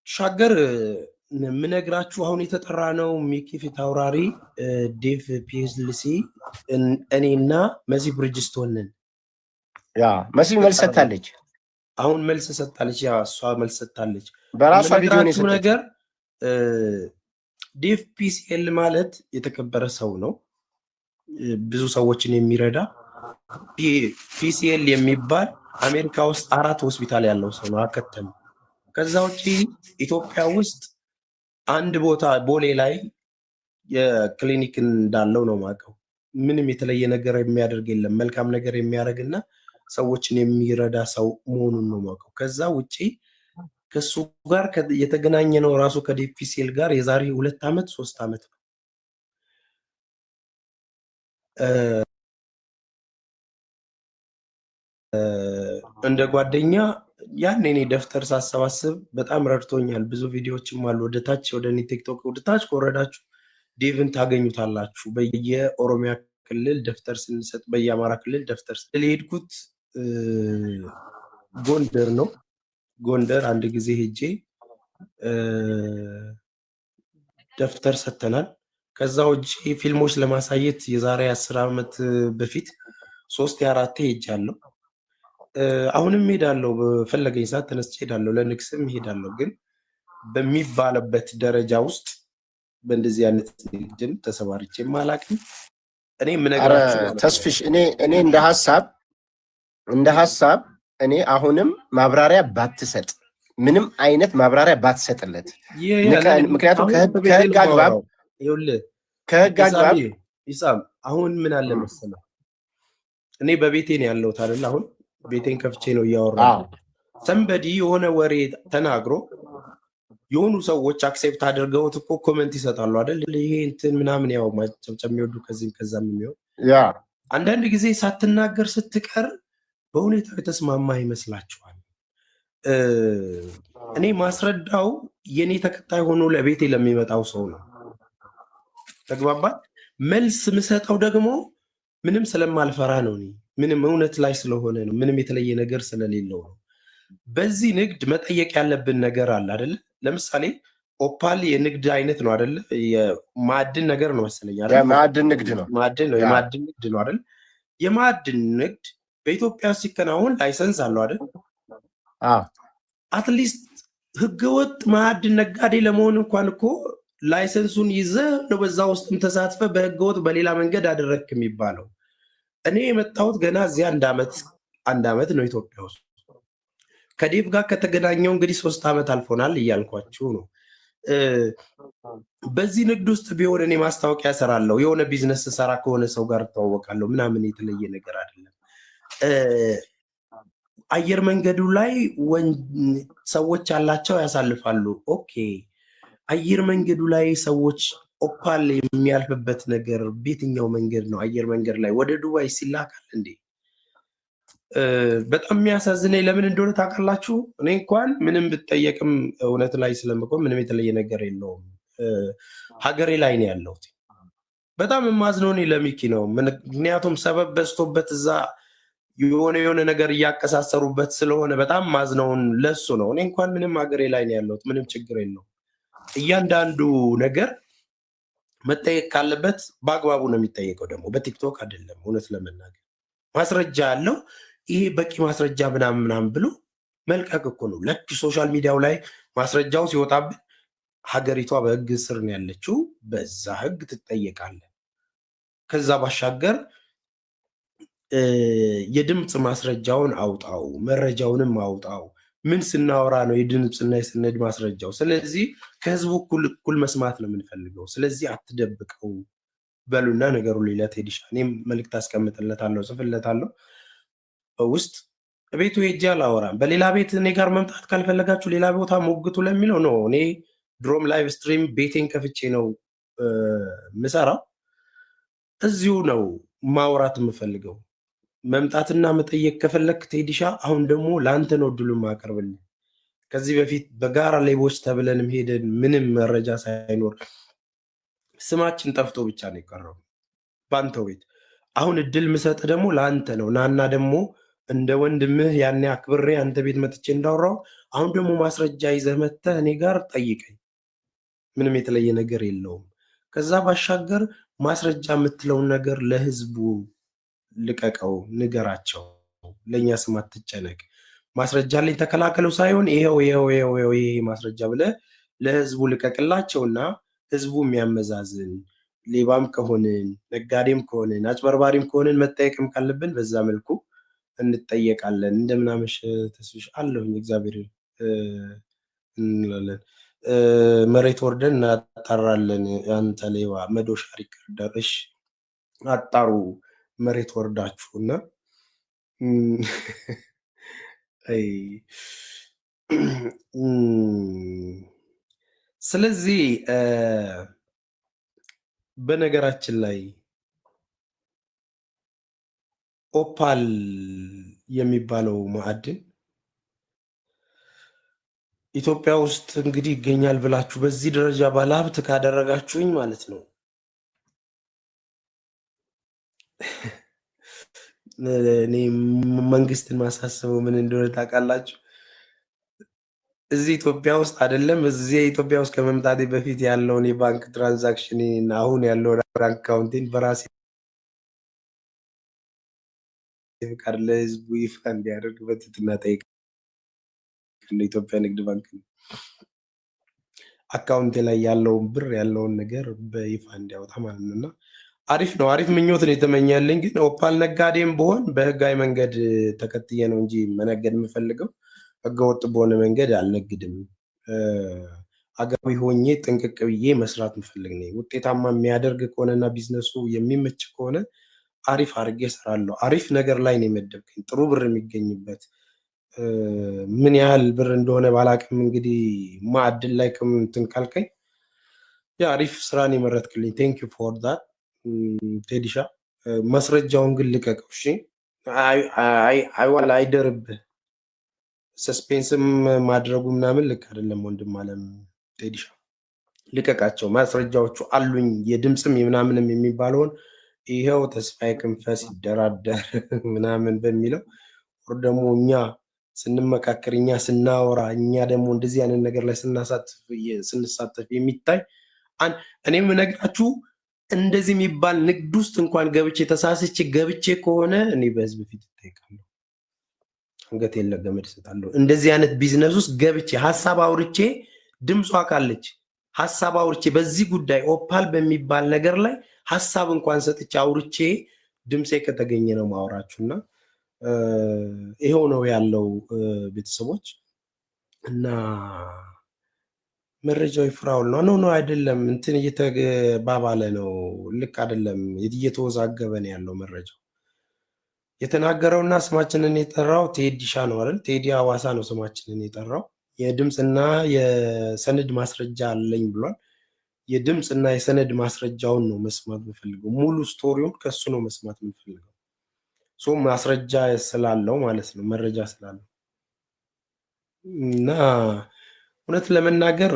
ሻገር ምነግራችሁ አሁን የተጠራ ነው ሚኪ ፊት አውራሪ ዴቭ ፒኤስኤልሲ እኔና መሲ ብሪጅስቶን ነን። ያ መሲ መልስ ሰጥታለች። አሁን መልስ ሰጥታለች። ያ እሷ መልስ ሰጥታለች። በራሷ ቪዲዮ ነው የሰጠችው ነገር ዴቭ ፒኤስኤል ማለት የተከበረ ሰው ነው፣ ብዙ ሰዎችን የሚረዳ ፒኤስኤል የሚባል አሜሪካ ውስጥ 4 ሆስፒታል ያለው ሰው ነው አከተም። ከዛ ውጪ ኢትዮጵያ ውስጥ አንድ ቦታ ቦሌ ላይ የክሊኒክ እንዳለው ነው ማቀው። ምንም የተለየ ነገር የሚያደርግ የለም፣ መልካም ነገር የሚያደርግና ሰዎችን የሚረዳ ሰው መሆኑን ነው ማቀው። ከዛ ውጪ ከሱ ጋር የተገናኘ ነው ራሱ ከዴቭ ፒኤስኤል ጋር የዛሬ 2 ዓመት 3 ዓመት ነው። እንደ ጓደኛ ያን እኔ ደፍተር ሳሰባስብ በጣም ረድቶኛል። ብዙ ቪዲዮዎችም አሉ። ወደ ታች ወደ እኔ ቲክቶክ ወደ ታች ከወረዳችሁ ዴቭን ታገኙታላችሁ። በየኦሮሚያ ክልል ደፍተር ስንሰጥ፣ በየአማራ ክልል ደፍተር ስለሄድኩት ጎንደር ነው። ጎንደር አንድ ጊዜ ሄጄ ደፍተር ሰጥተናል። ከዛ ውጪ ፊልሞች ለማሳየት የዛሬ 10 ዓመት በፊት 3-4 ሄጃለሁ። አሁንም ሄዳለሁ፣ በፈለገኝ ሰዓት ተነስቼ ሄዳለሁ። ለንግስም ሄዳለሁ። ግን በሚባልበት ደረጃ ውስጥ በእንደዚህ አይነት ንግድም ተሰማርቼም አላውቅም። እኔ ምነግራችሁ ተስፍሽ እኔ እንደ ሐሳብ እኔ አሁንም ማብራሪያ ባትሰጥ፣ ምንም አይነት ማብራሪያ ባትሰጥለት። ምክንያቱም ከህግ አግባብ ይሳም አሁን ምን አለ መሰለህ፣ እኔ በቤቴ ነው ያለሁት አይደል? አሁን ቤቴን ከፍቼ ነው እያወራሁ። ሰንበዲ የሆነ ወሬ ተናግሮ የሆኑ ሰዎች አክሴፕት አድርገውት እኮ ኮሜንት ይሰጣሉ አይደል? ይሄ እንትን ምናምን ያው ማጨብጨብ የሚወዱ ከዚህም ከዛም የሚሆን አንዳንድ ጊዜ ሳትናገር ስትቀር በሁኔታው የተስማማ ይመስላችኋል። እኔ ማስረዳው የኔ ተከታይ ሆኖ ለቤቴ ለሚመጣው ሰው ነው። ተግባባን? መልስ ምሰጠው ደግሞ ምንም ስለማልፈራ ነው። እኔ ምንም እውነት ላይ ስለሆነ ነው። ምንም የተለየ ነገር ስለሌለው ነው። በዚህ ንግድ መጠየቅ ያለብን ነገር አለ አይደለ? ለምሳሌ ኦፓል የንግድ አይነት ነው አይደለ? የማዕድን ነገር ነው መሰለኝ አይደል? የማዕድን ንግድ ነው። የማዕድን ንግድ ነው አይደል? የማዕድን ንግድ በኢትዮጵያ ሲከናወን ላይሰንስ አለው አይደል? አትሊስት ህገወጥ ማዕድን ነጋዴ ለመሆን እንኳን እኮ ላይሰንሱን ይዘህ ነው በዛ ውስጥም ተሳትፈ በህገወጥ በሌላ መንገድ አደረግክ የሚባለው። እኔ የመጣሁት ገና እዚያ አንድ ዓመት ነው ኢትዮጵያ ውስጥ። ከዴቭ ጋር ከተገናኘው እንግዲህ 3 ዓመት አልፎናል እያልኳችሁ ነው። በዚህ ንግድ ውስጥ ቢሆን እኔ ማስታወቂያ እሰራለሁ፣ የሆነ ቢዝነስ ሰራ ከሆነ ሰው ጋር እተዋወቃለሁ ምናምን፣ የተለየ ነገር አይደለም። አየር መንገዱ ላይ ሰዎች ያላቸው ያሳልፋሉ። ኦኬ፣ አየር መንገዱ ላይ ሰዎች ኦፓል የሚያልፍበት ነገር በየትኛው መንገድ ነው? አየር መንገድ ላይ ወደ ዱባይ ሲላካል እንዴ? በጣም የሚያሳዝነኝ ለምን እንደሆነ ታውቃላችሁ? እኔ እንኳን ምንም ብጠየቅም እውነት ላይ ስለምቆም ምንም የተለየ ነገር የለውም። ሀገሬ ላይ ነው ያለሁት። በጣም የማዝነው እኔ ለሚኪ ነው። ምክንያቱም ሰበብ በዝቶበት እዛ የሆነ ነገር እያቀሳሰሩበት ስለሆነ በጣም ማዝነውን ለሱ ነው። እኔ እንኳን ምንም ሀገሬ ላይ ነው ያለሁት፣ ምንም ችግር የለውም። እያንዳንዱ ነገር መጠየቅ ካለበት በአግባቡ ነው የሚጠየቀው። ደግሞ በቲክቶክ አይደለም። እውነት ለመናገር ማስረጃ ያለው ይሄ በቂ ማስረጃ ምናምን ብሎ መልቀቅ እኮ ነው። ለክ ሶሻል ሚዲያው ላይ ማስረጃው ሲወጣብን ሀገሪቷ በህግ ስር ነው ያለችው፣ በዛ ህግ ትጠየቃለህ። ከዛ ባሻገር የድምፅ ማስረጃውን አውጣው፣ መረጃውንም አውጣው። ምን ስናወራ ነው የድምፅና የሰነድ ማስረጃው? ስለዚህ ከህዝቡ እኩል መስማት ነው የምንፈልገው። ስለዚህ አትደብቀው በሉና ነገሩ ሌላ ቴዲሻ። እኔም መልዕክት አስቀምጥለታለሁ፣ ጽፍለታለሁ። ውስጥ ቤቱ ሄጄ አላወራም። በሌላ ቤት እኔ ጋር መምጣት ካልፈለጋችሁ ሌላ ቦታ ሞግቱ ለሚለው ነው። እኔ ድሮም ላይቭ ስትሪም ቤቴን ከፍቼ ነው ምሰራው። እዚሁ ነው ማውራት የምፈልገው። መምጣትና መጠየቅ ከፈለክ ቴዲሻ፣ አሁን ደግሞ ለአንተ ነው እድሉ ማቀርብልህ። ከዚህ በፊት በጋራ ሌቦች ተብለንም ሄደን ምንም መረጃ ሳይኖር ስማችን ጠፍቶ ብቻ ነው የቀረው ባንተው ቤት። አሁን እድል ምሰጥ ደግሞ ለአንተ ነው። ናና ደግሞ እንደ ወንድምህ ያኔ አክብሬ አንተ ቤት መጥቼ እንዳወራው አሁን ደግሞ ማስረጃ ይዘህ መጥተህ እኔ ጋር ጠይቀኝ። ምንም የተለየ ነገር የለውም። ከዛ ባሻገር ማስረጃ የምትለውን ነገር ለህዝቡ ልቀቀው፣ ንገራቸው። ለእኛ ስም አትጨነቅ። ማስረጃ ላይ ተከላከለው ሳይሆን ይሄው ይሄ ማስረጃ ብለህ ለህዝቡ ልቀቅላቸውና ህዝቡ የሚያመዛዝን ሌባም ከሆንን ነጋዴም ከሆንን አጭበርባሪም ከሆንን መጠየቅም ካለብን በዛ መልኩ እንጠየቃለን። እንደምናመሽ ተስብሽ አለሁኝ እግዚአብሔር እንላለን። መሬት ወርደን እናጣራለን። አንተ ሌባ መዶሻ ሪከርደር። እሺ አጣሩ መሬት ወርዳችሁና ስለዚህ በነገራችን ላይ ኦፓል የሚባለው ማዕድን ኢትዮጵያ ውስጥ እንግዲህ ይገኛል ብላችሁ በዚህ ደረጃ ባለሀብት ካደረጋችሁኝ ማለት ነው እኔ መንግስትን ማሳሰበው ምን እንደሆነ ታውቃላችሁ? እዚህ ኢትዮጵያ ውስጥ አይደለም፣ እዚህ ኢትዮጵያ ውስጥ ከመምጣቴ በፊት ያለውን የባንክ ትራንዛክሽን እና አሁን ያለውን ባንክ አካውንቴን በራሴ ፍቃድ ለህዝቡ ይፋ እንዲያደርግ በትህትና እጠይቃለሁ። ኢትዮጵያ ንግድ ባንክ አካውንቴ ላይ ያለውን ብር ያለውን ነገር በይፋ እንዲያወጣ ማለት ነው። እና አሪፍ ነው፣ አሪፍ ምኞት ነው የተመኛልኝ። ግን ኦፓል ነጋዴም በሆን በህጋዊ መንገድ ተከትዬ ነው እንጂ መነገድ የምፈልገው ህገወጥ በሆነ መንገድ አልነግድም። አገራዊ ሆኜ ጥንቅቅ ብዬ መስራት ምፈልግ ነኝ። ውጤታማ የሚያደርግ ከሆነና ቢዝነሱ የሚመች ከሆነ አሪፍ አድርጌ እሰራለሁ። አሪፍ ነገር ላይ ነው የመደብከኝ፣ ጥሩ ብር የሚገኝበት። ምን ያህል ብር እንደሆነ ባላቅም እንግዲህ ማዕድን ላይ እንትን ካልከኝ አሪፍ ስራን የመረጥክልኝ። ቴንክ ዩ ፎር ዳት ቴዲሻ። ማስረጃውን ግን ልቀቀው እሺ። አይደርብህ። ሰስፔንስም ማድረጉ ምናምን ልክ አይደለም ወንድም አለም ቴዲሻ። ልቀቃቸው። ማስረጃዎቹ አሉኝ፣ የድምፅም የምናምንም የሚባለውን ይኸው ተስፋዬ ክንፈ ሲደራደር ምናምን በሚለው ወር ደግሞ እኛ ስንመካከር እኛ ስናወራ እኛ ደግሞ እንደዚህ አይነት ነገር ላይ ስንሳተፍ የሚታይ እኔ የምነግራችሁ እንደዚህ የሚባል ንግድ ውስጥ እንኳን ገብቼ ተሳስቼ ገብቼ ከሆነ እኔ በህዝብ ፊት እጠይቃለሁ፣ አንገቴን ለገመድ እሰጣለሁ። እንደዚህ አይነት ቢዝነስ ውስጥ ገብቼ ሀሳብ አውርቼ ድምጿ ካለች ሀሳብ አውርቼ በዚህ ጉዳይ ኦፓል በሚባል ነገር ላይ ሀሳብ እንኳን ሰጥቼ አውርቼ ድምፄ ከተገኘ ነው ማውራችሁና ይሄው ነው ያለው ቤተሰቦች። እና መረጃው ፍራውል ነው ነው አይደለም፣ እንትን እየተባባለ ነው። ልክ አይደለም፣ እየተወዛገበ ነው ያለው መረጃው። የተናገረውና ስማችንን የጠራው ቴዲሻ ነው አይደል? ቴዲ ሐዋሳ ነው ስማችንን የጠራው። የድምፅና የሰነድ ማስረጃ አለኝ ብሏል። የድምፅና የሰነድ ማስረጃውን ነው መስማት የምፈልገው። ሙሉ ስቶሪውን ከሱ ነው መስማት የምፈልገው። ማስረጃ ስላለው ማለት ነው፣ መረጃ ስላለው። እና እውነት ለመናገር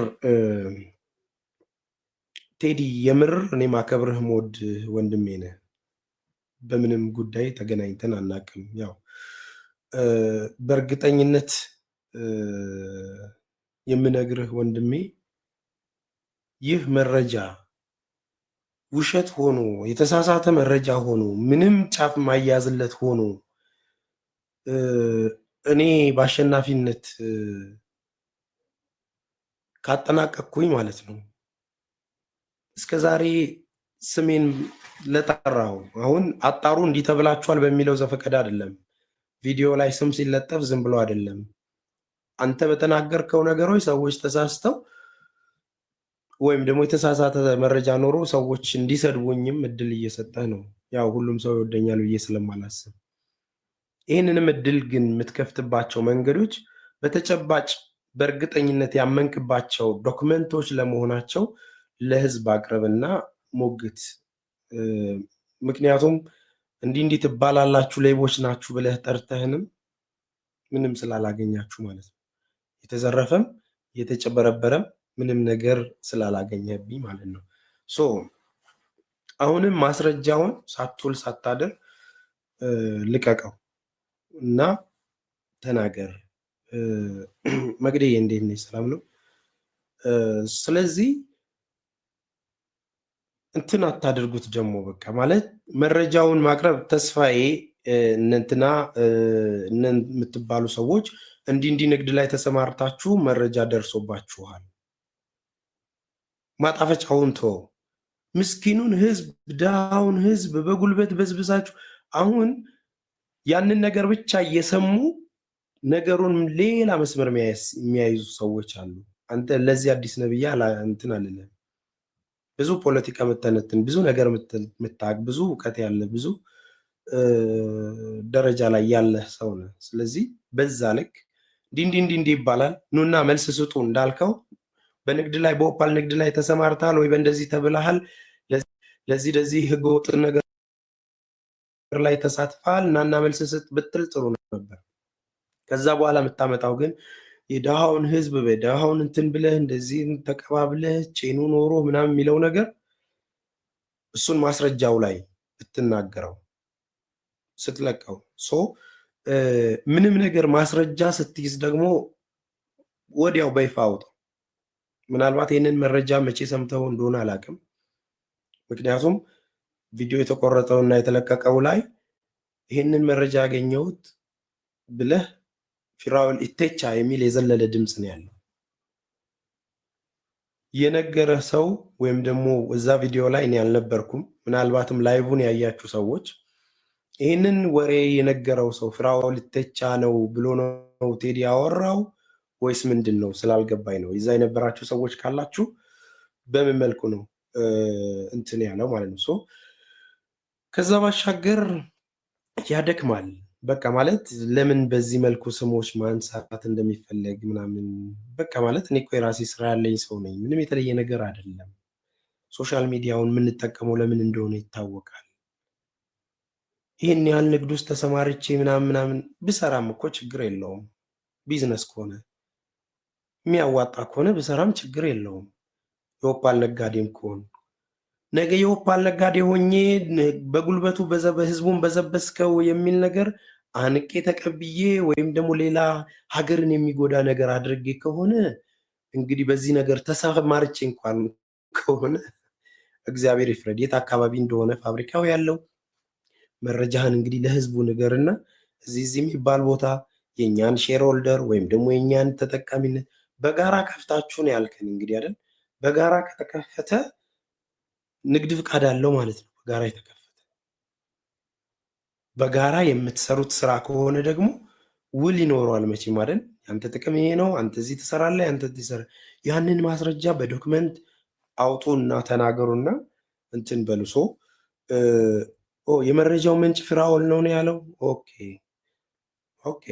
ቴዲ የምር እኔ ማከብርህ ሞድ ወንድሜ ነህ። በምንም ጉዳይ ተገናኝተን አናቅም። ያው በእርግጠኝነት የምነግርህ ወንድሜ ይህ መረጃ ውሸት ሆኖ የተሳሳተ መረጃ ሆኖ ምንም ጫፍ ማያዝለት ሆኖ እኔ በአሸናፊነት ካጠናቀቅኩኝ ማለት ነው እስከዛሬ ስሜን ለጠራው አሁን አጣሩ እንዲህ ተብላችኋል በሚለው ዘፈቀደ አይደለም። ቪዲዮ ላይ ስም ሲለጠፍ ዝም ብሎ አይደለም። አንተ በተናገርከው ነገሮች ሰዎች ተሳስተው ወይም ደግሞ የተሳሳተ መረጃ ኖሮ ሰዎች እንዲሰድቡኝም እድል እየሰጠህ ነው። ያው ሁሉም ሰው ይወደኛል ብዬ ስለማላስብ ይህንንም እድል ግን የምትከፍትባቸው መንገዶች በተጨባጭ በእርግጠኝነት ያመንክባቸው ዶክመንቶች ለመሆናቸው ለህዝብ አቅርብና ሞግት። ምክንያቱም እንዲህ ትባላላችሁ ሌቦች ናችሁ ብለህ ጠርተህንም ምንም ስላላገኛችሁ ማለት ነው። የተዘረፈም የተጨበረበረም ምንም ነገር ስላላገኘብኝ ማለት ነው። አሁንም ማስረጃውን ሳትውል ሳታደር ልቀቀው እና ተናገር። መግደዬ እንዴት ነሽ? ሰላም ነው? ስለዚህ እንትን አታድርጉት ደግሞ በቃ ማለት መረጃውን ማቅረብ ተስፋዬ እንትና የምትባሉ ሰዎች እንዲህ ንግድ ላይ ተሰማርታችሁ መረጃ ደርሶባችኋል። ማጣፈጫውን ተው። ምስኪኑን ህዝብ ድሃውን ህዝብ በጉልበት በዝብዛችሁ አሁን ያንን ነገር ብቻ እየሰሙ ነገሩን ሌላ መስመር የሚያይዙ ሰዎች አሉ። አንተ ለዚህ አዲስ ነብያ እንትን አልልም። ብዙ ፖለቲካ የምተነትን ብዙ ነገር የምታውቅ ብዙ እውቀት ያለ ብዙ ደረጃ ላይ ያለ ሰው ነህ። ስለዚህ በዛ ልክ እንዲህ ይባላል ኑና መልስ ስጡ እንዳልከው በንግድ ላይ በኦፓል ንግድ ላይ ተሰማርተሃል ወይ በእንደዚህ ተብለሃል፣ ለዚህ ህገወጥ ነገር ላይ ተሳትፈሃል እናና መልስ ስጥ ብትል ጥሩ ነበር። ከዛ በኋላ የምታመጣው ግን የድሃውን ህዝብ በድሃውን እንትን ብለህ እንደዚህ ተቀባብለህ ቼኑ ኖሮ ምናምን የሚለው ነገር እሱን ማስረጃው ላይ ብትናገረው ስትለቀው ምንም ነገር ማስረጃ ስትይዝ ደግሞ ወዲያው በይፋ አውጣው። ምናልባት ይህንን መረጃ መቼ ሰምተው እንደሆነ አላውቅም። ምክንያቱም ቪዲዮ የተቆረጠው እና የተለቀቀው ላይ ይህንን መረጃ ያገኘሁት ብለህ ፊራኦል ኢቴቻ የሚል የዘለለ ድምፅ ነው ያለው። የነገረ ሰው ወይም ደግሞ እዛ ቪዲዮ ላይ እኔ አልነበርኩም፣ ምናልባትም ላይቡን ያያችሁ ሰዎች ይህንን ወሬ የነገረው ሰው ፊራኦል ኢቴቻ ነው ብሎ ነው ቴዲ ያወራው ወይስ ምንድን ነው ስላልገባኝ ነው። እዛ የነበራችሁ ሰዎች ካላችሁ በምን መልኩ ነው እንትን ያለው ማለት ነው። ከዛ ባሻገር ያደክማል። በቃ ማለት ለምን በዚህ መልኩ ስሞች ማንሳት እንደሚፈለግ ምናምን በቃ ማለት እኔ እኮ የራሴ ስራ ያለኝ ሰው ነኝ። ምንም የተለየ ነገር አይደለም። ሶሻል ሚዲያውን የምንጠቀመው ለምን እንደሆነ ይታወቃል። ይህን ያህል ንግድ ውስጥ ተሰማርቼ ምናምን ብሰራም እኮ ችግር የለውም። ቢዝነስ ከሆነ የሚያዋጣ ከሆነ ብሰራም ችግር የለውም። የኦፓል ነጋዴም ከሆነ ነገ የኦፓል ነጋዴ ሆኜ በጉልበቱ ህዝቡን በዘበስከው የሚል ነገር አንቄ ተቀብዬ ወይም ደግሞ ሌላ ሀገርን የሚጎዳ ነገር አድርጌ ከሆነ እንግዲህ በዚህ ነገር ተሰማርቼ እንኳን ከሆነ እግዚአብሔር ይፍረድ። የት አካባቢ እንደሆነ ፋብሪካው ያለው መረጃህን እንግዲህ ለህዝቡ ንገርና እዚህ የሚባል ቦታ የኛን ሼር ሆልደር ወይም ደግሞ የኛን ተጠቃሚነት በጋራ ከፍታችሁ ነው ያልከን። እንግዲህ አይደል በጋራ ከተከፈተ ንግድ ፍቃድ አለው ማለት ነው። በጋራ የተከፈተ በጋራ የምትሰሩት ስራ ከሆነ ደግሞ ውል ይኖረዋል መቼም አይደል። አንተ ጥቅም ይሄ ነው፣ አንተ እዚህ ትሰራለህ፣ አንተ ትሰራ። ያንን ማስረጃ በዶክመንት አውጡና ተናገሩና እንትን በልሶ የመረጃው ምንጭ ፊራኦል ነው ያለው። ኦኬ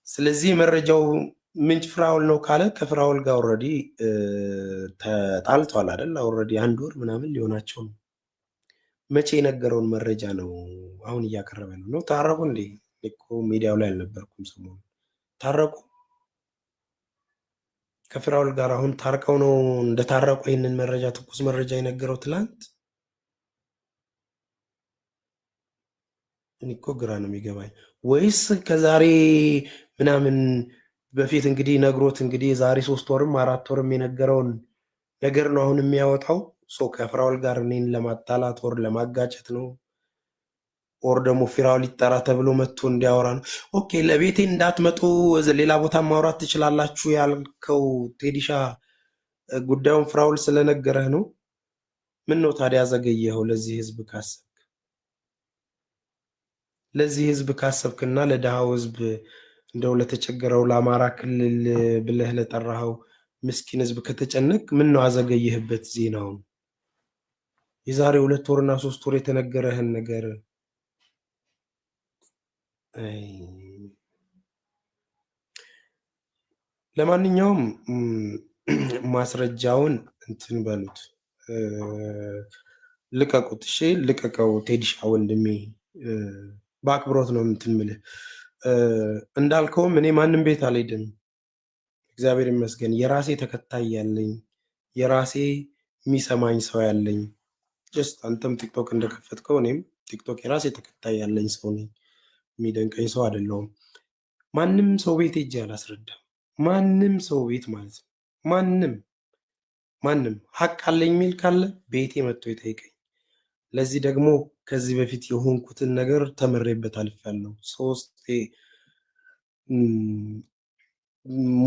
ስለዚህ የመረጃው ምንጭ ፍራኦል ነው ካለ ከፍራኦል ጋር ኦልሬዲ ተጣልቷል አይደል? ኦልሬዲ አንድ ወር ምናምን ሊሆናቸው ነው። መቼ የነገረውን መረጃ ነው አሁን እያቀረበ ነው? ታረቁ እንዴ? እኮ ሚዲያው ላይ አልነበርኩም ሰሞኑን። ታረቁ ከፍራኦል ጋር አሁን ታርቀው ነው እንደታረቁ ይህንን መረጃ ትኩስ መረጃ የነገረው ትላንት። እኔ እኮ ግራ ነው የሚገባኝ። ወይስ ከዛሬ ምናምን በፊት እንግዲህ ነግሮት እንግዲህ ዛሬ 3 ወርም 4 ወርም የነገረውን ነገር ነው አሁን የሚያወጣው። ከፍራኦል ጋር እኔን ለማጣላት ወር ለማጋጨት ነው። ኦር ደግሞ ፊራኦል ይጠራ ተብሎ መጥቶ እንዲያወራ ነው። ኦኬ ለቤቴ እንዳትመጡ ሌላ ቦታ ማውራት ትችላላችሁ ያልከው ቴዲሻ ጉዳዩን ፍራኦል ስለነገረህ ነው። ምን ነው ታዲያ ዘገየኸው? ለዚህ ህዝብ ካሰብክ ለዚህ ህዝብ ካሰብክና ለድሃው ህዝብ እንደው ለተቸገረው ለአማራ ክልል ብለህ ለጠራኸው ምስኪን ህዝብ ከተጨነቅ ምን ነው አዘገየህበት ዜናውን? የዛሬ 2 ወርና 3 ወር የተነገረህን ነገር ለማንኛውም ማስረጃውን እንትን በሉት ልቀቁት። እሺ ልቀቀው ቴዲሻ ወንድሜ፣ በአክብሮት ነው እንትን ምልህ። እንዳልከውም እኔ ማንም ቤት አልሄድም፣ እግዚአብሔር ይመስገን። የራሴ ተከታይ ያለኝ የራሴ የሚሰማኝ ሰው ያለኝ ጀስት አንተም ቲክቶክ እንደከፈትከው እኔም ቲክቶክ የራሴ ተከታይ ያለኝ ሰው ነኝ። የሚደንቀኝ ሰው አይደለሁም። ማንም ሰው ቤት ሄጄ አላስረዳም። ማንም ሰው ቤት ማለት ነው። ማንም ሀቅ አለኝ የሚል ካለ ቤቴ መጥቶ ይጠይቀኝ። ለዚህ ደግሞ ከዚህ በፊት የሆንኩትን ነገር ተምሬበት አልፌያለሁ። ሶስቴ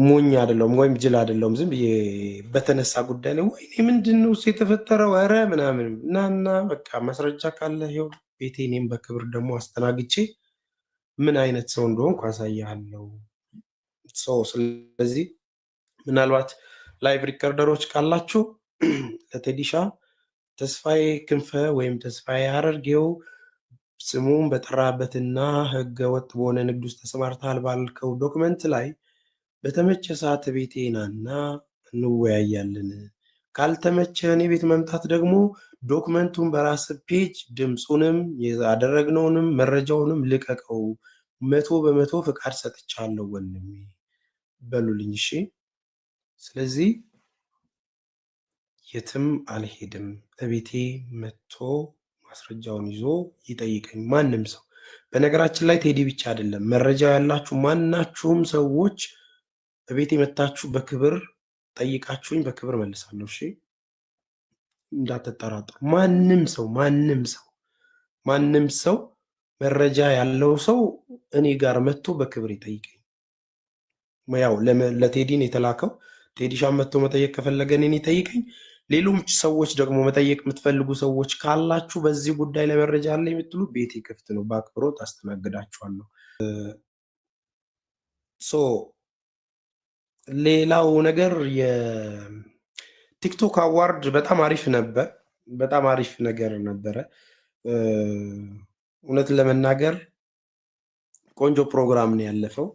ሞኝ አይደለሁም ወይም ጅል አይደለሁም። ዝም ብዬ በተነሳ ጉዳይ ላይ ወይኔ ምንድን ነው እሱ የተፈጠረው ኧረ ምናምን እና በቃ ማስረጃ ካለ ይኸው ቤቴ፣ እኔም በክብር ደግሞ አስተናግቼ ምን አይነት ሰው እንደሆንኩ አሳያለሁ። ስለዚህ ምናልባት ላይቭ ሪከርደሮች ካላችሁ ለቴዲሻ ተስፋዬ ክንፈ ወይም ተስፋዬ አደርጌው ስሙን በጠራበትና ህገ ወጥ በሆነ ንግድ ውስጥ ተሰማርተሃል ባልከው ዶክመንት ላይ በተመቸ ሰዓት ቤቴ ናና እንወያያለን። ካልተመቸ እኔ ቤት መምጣት ደግሞ ዶክመንቱን በራስ ፔጅ ድምፁንም ያደረግነውንም መረጃውንም ልቀቀው። 100% ፍቃድ ሰጥቻለሁ ወንድሜ በሉልኝ። እሺ፣ ስለዚህ የትም አልሄድም። እቤቴ መጥቶ ማስረጃውን ይዞ ይጠይቀኝ ማንም ሰው። በነገራችን ላይ ቴዲ ብቻ አይደለም፣ መረጃ ያላችሁ ማናችሁም ሰዎች እቤቴ መታችሁ በክብር ጠይቃችሁኝ በክብር መልሳለሁ። እሺ፣ እንዳትጠራጠሩ። ማንም ሰው መረጃ ያለው ሰው እኔ ጋር መጥቶ በክብር ይጠይቀኝ። ያው ለቴዲን የተላከው ቴዲሻን መጥቶ መጠየቅ ከፈለገ እኔን ይጠይቀኝ። ሌሎች ሰዎች ደግሞ መጠየቅ የምትፈልጉ ሰዎች ካላችሁ በዚህ ጉዳይ ላይ መረጃ አለ የምትሉ ቤቴ ክፍት ነው፣ በአክብሮት አስተናግዳችኋለሁ። ሌላው ነገር የቲክቶክ አዋርድ በጣም አሪፍ ነበር። በጣም አሪፍ ነገር ነበረ። እውነት ለመናገር ቆንጆ ፕሮግራም ነው ያለፈው።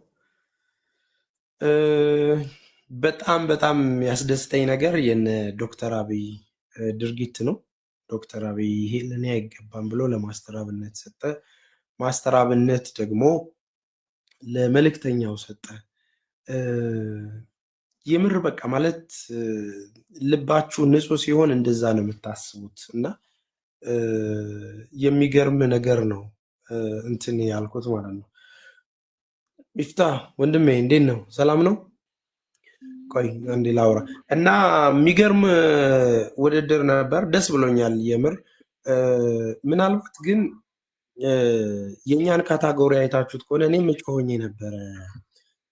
በጣም ያስደስተኝ ነገር የነ ዶክተር አብይ ድርጊት ነው። ዶክተር አብይ ይሄ ለእኔ አይገባም ብሎ ለማስተር አብነት ሰጠ። ማስተር አብነት ደግሞ ለመልእክተኛው ሰጠ። የምር በቃ ማለት ልባችሁ ንጹህ ሲሆን እንደዛ ነው የምታስቡት። እና የሚገርም ነገር ነው እንትን ያልኩት ማለት ነው። ሚፍታ ወንድሜ እንዴት ነው? ሰላም ነው? ቆይ አንዴ ላውራ እና የሚገርም ውድድር ነበር። ደስ ብሎኛል የምር። ምናልባት ግን የእኛን ካታጎሪ አይታችሁት ከሆነ እኔም ጮሆኜ ነበረ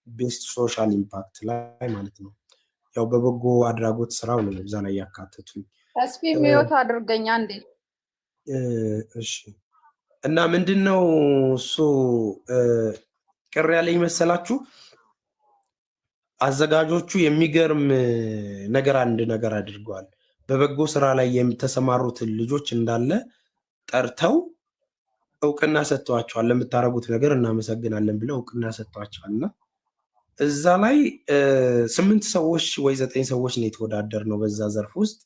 ቤስት ሶሻል ኢምፓክት ላይ ማለት ነው። ያው በበጎ አድራጎት ስራው ነው እዛ ላይ ያካተቱኝ። ተስፋ የሚወጣ አድርገኛ እንዴ? እሺ። እና ምንድነው እሱ ቅር ያለኝ መሰላችሁ? አዘጋጆቹ የሚገርም አንድ ነገር አድርገዋል። በበጎ ስራ ላይ የተሰማሩትን ልጆች እንዳለ ጠርተው እውቅና ሰጥተዋቸዋል። ለምታረጉት ነገር እናመሰግናለን ብለው እውቅና ሰጥተዋቸዋል። እና እዛ ላይ 8 ሰዎች ወይ 9 ሰዎች ነው የተወዳደር ነው በዛ ዘርፍ ውስጥ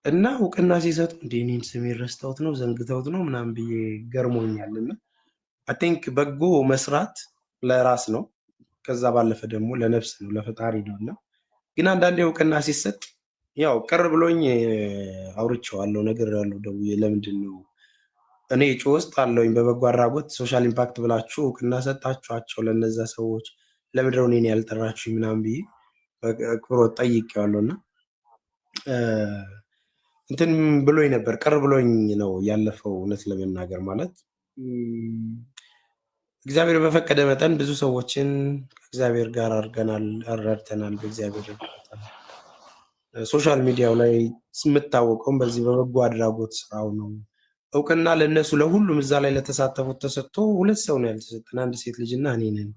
እና እውቅና ሲሰጡ እንደ እኔን ስሜን ረስተውት ነው ዘንግተውት ነው ምናምን ብዬ ገርሞኛልና አይ ቲንክ በጎ መስራት ለራስ ነው፣ ከዛ ባለፈ ደግሞ ለነፍስ ነው ለፈጣሪ ነውና። ግን አንዳንዴ እውቅና ሲሰጥ ያው ቅር ብሎኝ አውርቼዋለሁ፣ ነገር ያለው ደውዬ ለምንድን ነው እኔ እጩ ውስጥ አለውኝ በበጎ አድራጎት ሶሻል ኢምፓክት ብላችሁ እውቅና ሰጣችኋቸው ለነዛ ሰዎች ለምንድን ነው እኔን ያልጠራችሁ ምናምን ብዬ በአክብሮት ጠይቄዋለሁና እንትን ብሎኝ ነበር፣ ቅር ብሎኝ ነው ያለፈው። እውነት ለመናገር ማለት እግዚአብሔር በፈቀደ መጠን ብዙ ሰዎችን ከእግዚአብሔር ጋር አድርገናል፣ አረድተናል። በእግዚአብሔር ሶሻል ሚዲያው ላይ የምታወቀውም በዚህ በበጎ አድራጎት ስራው ነው። እውቅና ለነሱ ለሁሉም እዛ ላይ ለተሳተፉት ተሰጥቶ 2 ሰው ነው ያልተሰጠን፣ አንድ ሴት ልጅና እኔ ነኝ።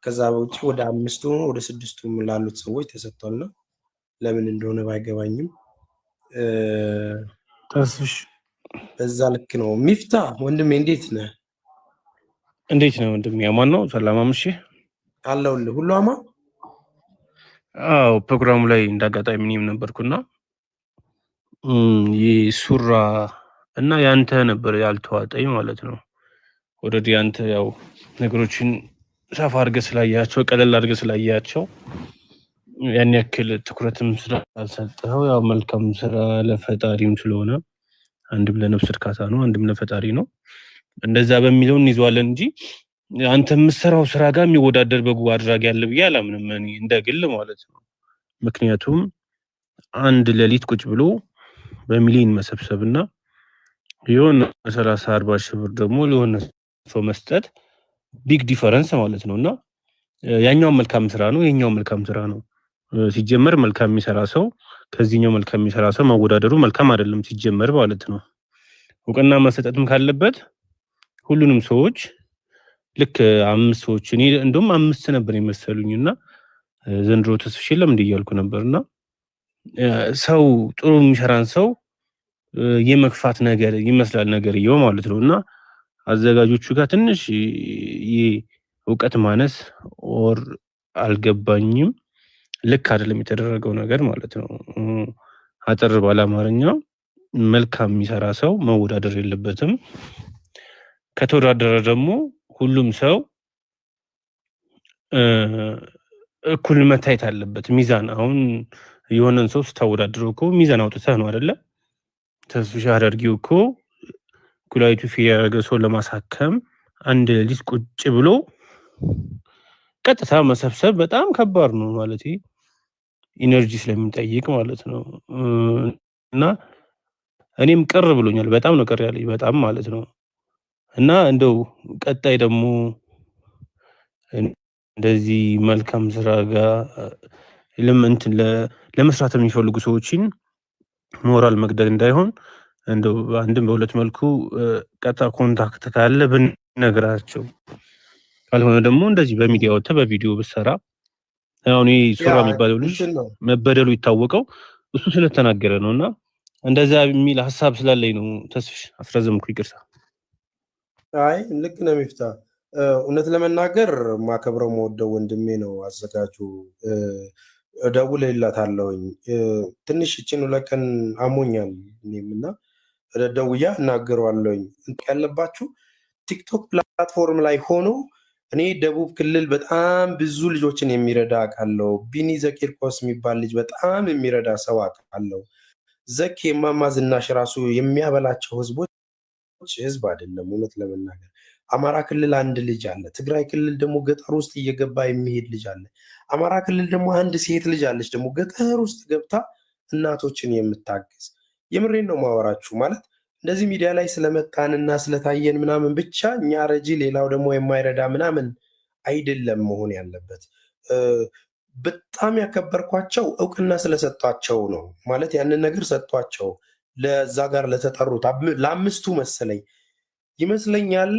ከዛ ውጭ ወደ 5ቱ ወደ 6ቱ ላሉት ሰዎች ተሰጥቷልና ለምን እንደሆነ ባይገባኝም ተስፍሽ በዛ ልክ ነው። ሚፍታ ወንድሜ እንዴት ነህ? እንዴት ነው ወንድሜ? አማን ነው? ሰላም አምሽ አለሁልህ። ሁሉ አማን? አዎ፣ ፕሮግራሙ ላይ እንዳጋጣሚ እኔም ነበርኩና የሱራ እና ያንተ ነበር ያልተዋጠኝ ማለት ነው። ኦልሬዲ ያንተ ያው ነገሮችን ሰፋ አድርገህ ስላያቸው ቀለል አድርገህ ስላያቸው ያን ያክል ትኩረትም ስላልሰጠኸው ያው መልካም ስራ ለፈጣሪም ስለሆነ አንድም ለነፍስ እርካታ ነው፣ አንድም ለፈጣሪ ነው። እንደዛ በሚለው እንይዘዋለን እንጂ አንተ የምትሰራው ስራ ጋር የሚወዳደር በጎ አድራጊ ያለ ብዬ አላምንም እኔ እንደ ግል ማለት ነው። ምክንያቱም አንድ ሌሊት ቁጭ ብሎ በሚሊዮን መሰብሰብና የሆነ 30-40 ሺህ ብር ደግሞ ለሆነ ሰው መስጠት ቢግ ዲፈረንስ ማለት ነውና ያኛው መልካም ስራ ነው፣ የኛው መልካም ስራ ነው። ሲጀመር መልካም የሚሰራ ሰው ከዚህኛው መልካም የሚሰራ ሰው ማወዳደሩ መልካም አይደለም ሲጀመር ማለት ነው። እውቅና መሰጠትም ካለበት ሁሉንም ሰዎች ልክ 5 ሰዎች እኔ እንደውም 5 ነበር የመሰሉኝና ዘንድሮ ተስፍሽ የለም እንዲያልኩ ነበርና ሰው ጥሩ የሚሰራን ሰው የመክፋት ነገር ይመስላል ነገርየው ማለት ነውና አዘጋጆቹ ጋር ትንሽ የእውቀት ማነስ ኦር አልገባኝም። ልክ አይደለም የተደረገው ነገር ማለት ነው። አጥር ባለ አማርኛ መልካም የሚሰራ ሰው መወዳደር የለበትም። ከተወዳደረ ደግሞ ሁሉም ሰው እኩል መታየት አለበት። ሚዛን አሁን የሆነን ሰው ስታወዳድረው እኮ ሚዛን አውጥተህ ነው አይደለ? ተስፍሽ አድርጊው እኮ ኩላሊቱ ፌል ያደረገ ሰው ለማሳከም አንድ ልጅ ቁጭ ብሎ ቀጥታ መሰብሰብ በጣም ከባድ ነው ማለት ኢነርጂ ስለሚጠይቅ ማለት ነው። እና እኔም ቅር ብሎኛል። በጣም ነው ቅር ያለኝ በጣም ማለት ነው። እና እንደው ቀጣይ ደግሞ እንደዚህ መልካም ስራ ጋር ለመስራት የሚፈልጉ ሰዎችን ሞራል መግደል እንዳይሆን እንደው አንድም በሁለት መልኩ ቀጣ ኮንታክት ካለ ብንነግራቸው፣ ካልሆነ ደግሞ እንደዚህ በሚዲያ ወጥተህ በቪዲዮ ብትሰራ አሁን ሱራ የሚባለው ልጅ መበደሉ ይታወቀው እሱ ስለተናገረ ነውና እንደዛ የሚል ሐሳብ ስላለኝ ነው። ተስፍሽ አስረዘምኩ ይቅርታ። አይ ልክ ነው ሚፍታ። እውነት ለመናገር ማከብረው መወደው ወንድሜ ነው አዘጋጁ። ደውዬላታለሁኝ ትንሽ እቺን ለቀን አሞኛል እኔምና ደውያ እናገረዋለሁኝ። ያለባችሁ ቲክቶክ ፕላትፎርም ላይ ሆኖ እኔ ደቡብ ክልል በጣም ብዙ ልጆችን የሚረዳ አውቃለሁ። ቢኒ ዘቂርቆስ የሚባል ልጅ በጣም የሚረዳ ሰው አውቃለሁ። ዘኪ የማማ ዝናሽ ራሱ የሚያበላቸው ህዝብ አይደለም። እውነት ለመናገር አማራ ክልል አንድ ልጅ አለ። ትግራይ ክልል ደግሞ ገጠር ውስጥ እየገባ የሚሄድ ልጅ አለ። አማራ ክልል ደግሞ አንድ ሴት ልጅ አለች ደግሞ ገጠር ውስጥ ገብታ እናቶችን የምታግዝ። የምሬን ነው ማወራችሁ። ማለት እንደዚህ ሚዲያ ላይ ስለመጣንና ስለታየን ምናምን ብቻ እኛ ረጂ ሌላው ደግሞ የማይረዳ ምናምን አይደለም መሆን ያለበት። በጣም ያከበርኳቸው እውቅና ስለሰጧቸው ነው። ማለት ያንን ነገር ሰጧቸው ለዛ ጋር ለተጠሩት ለአምስቱ መሰለኝ ይመስለኛል።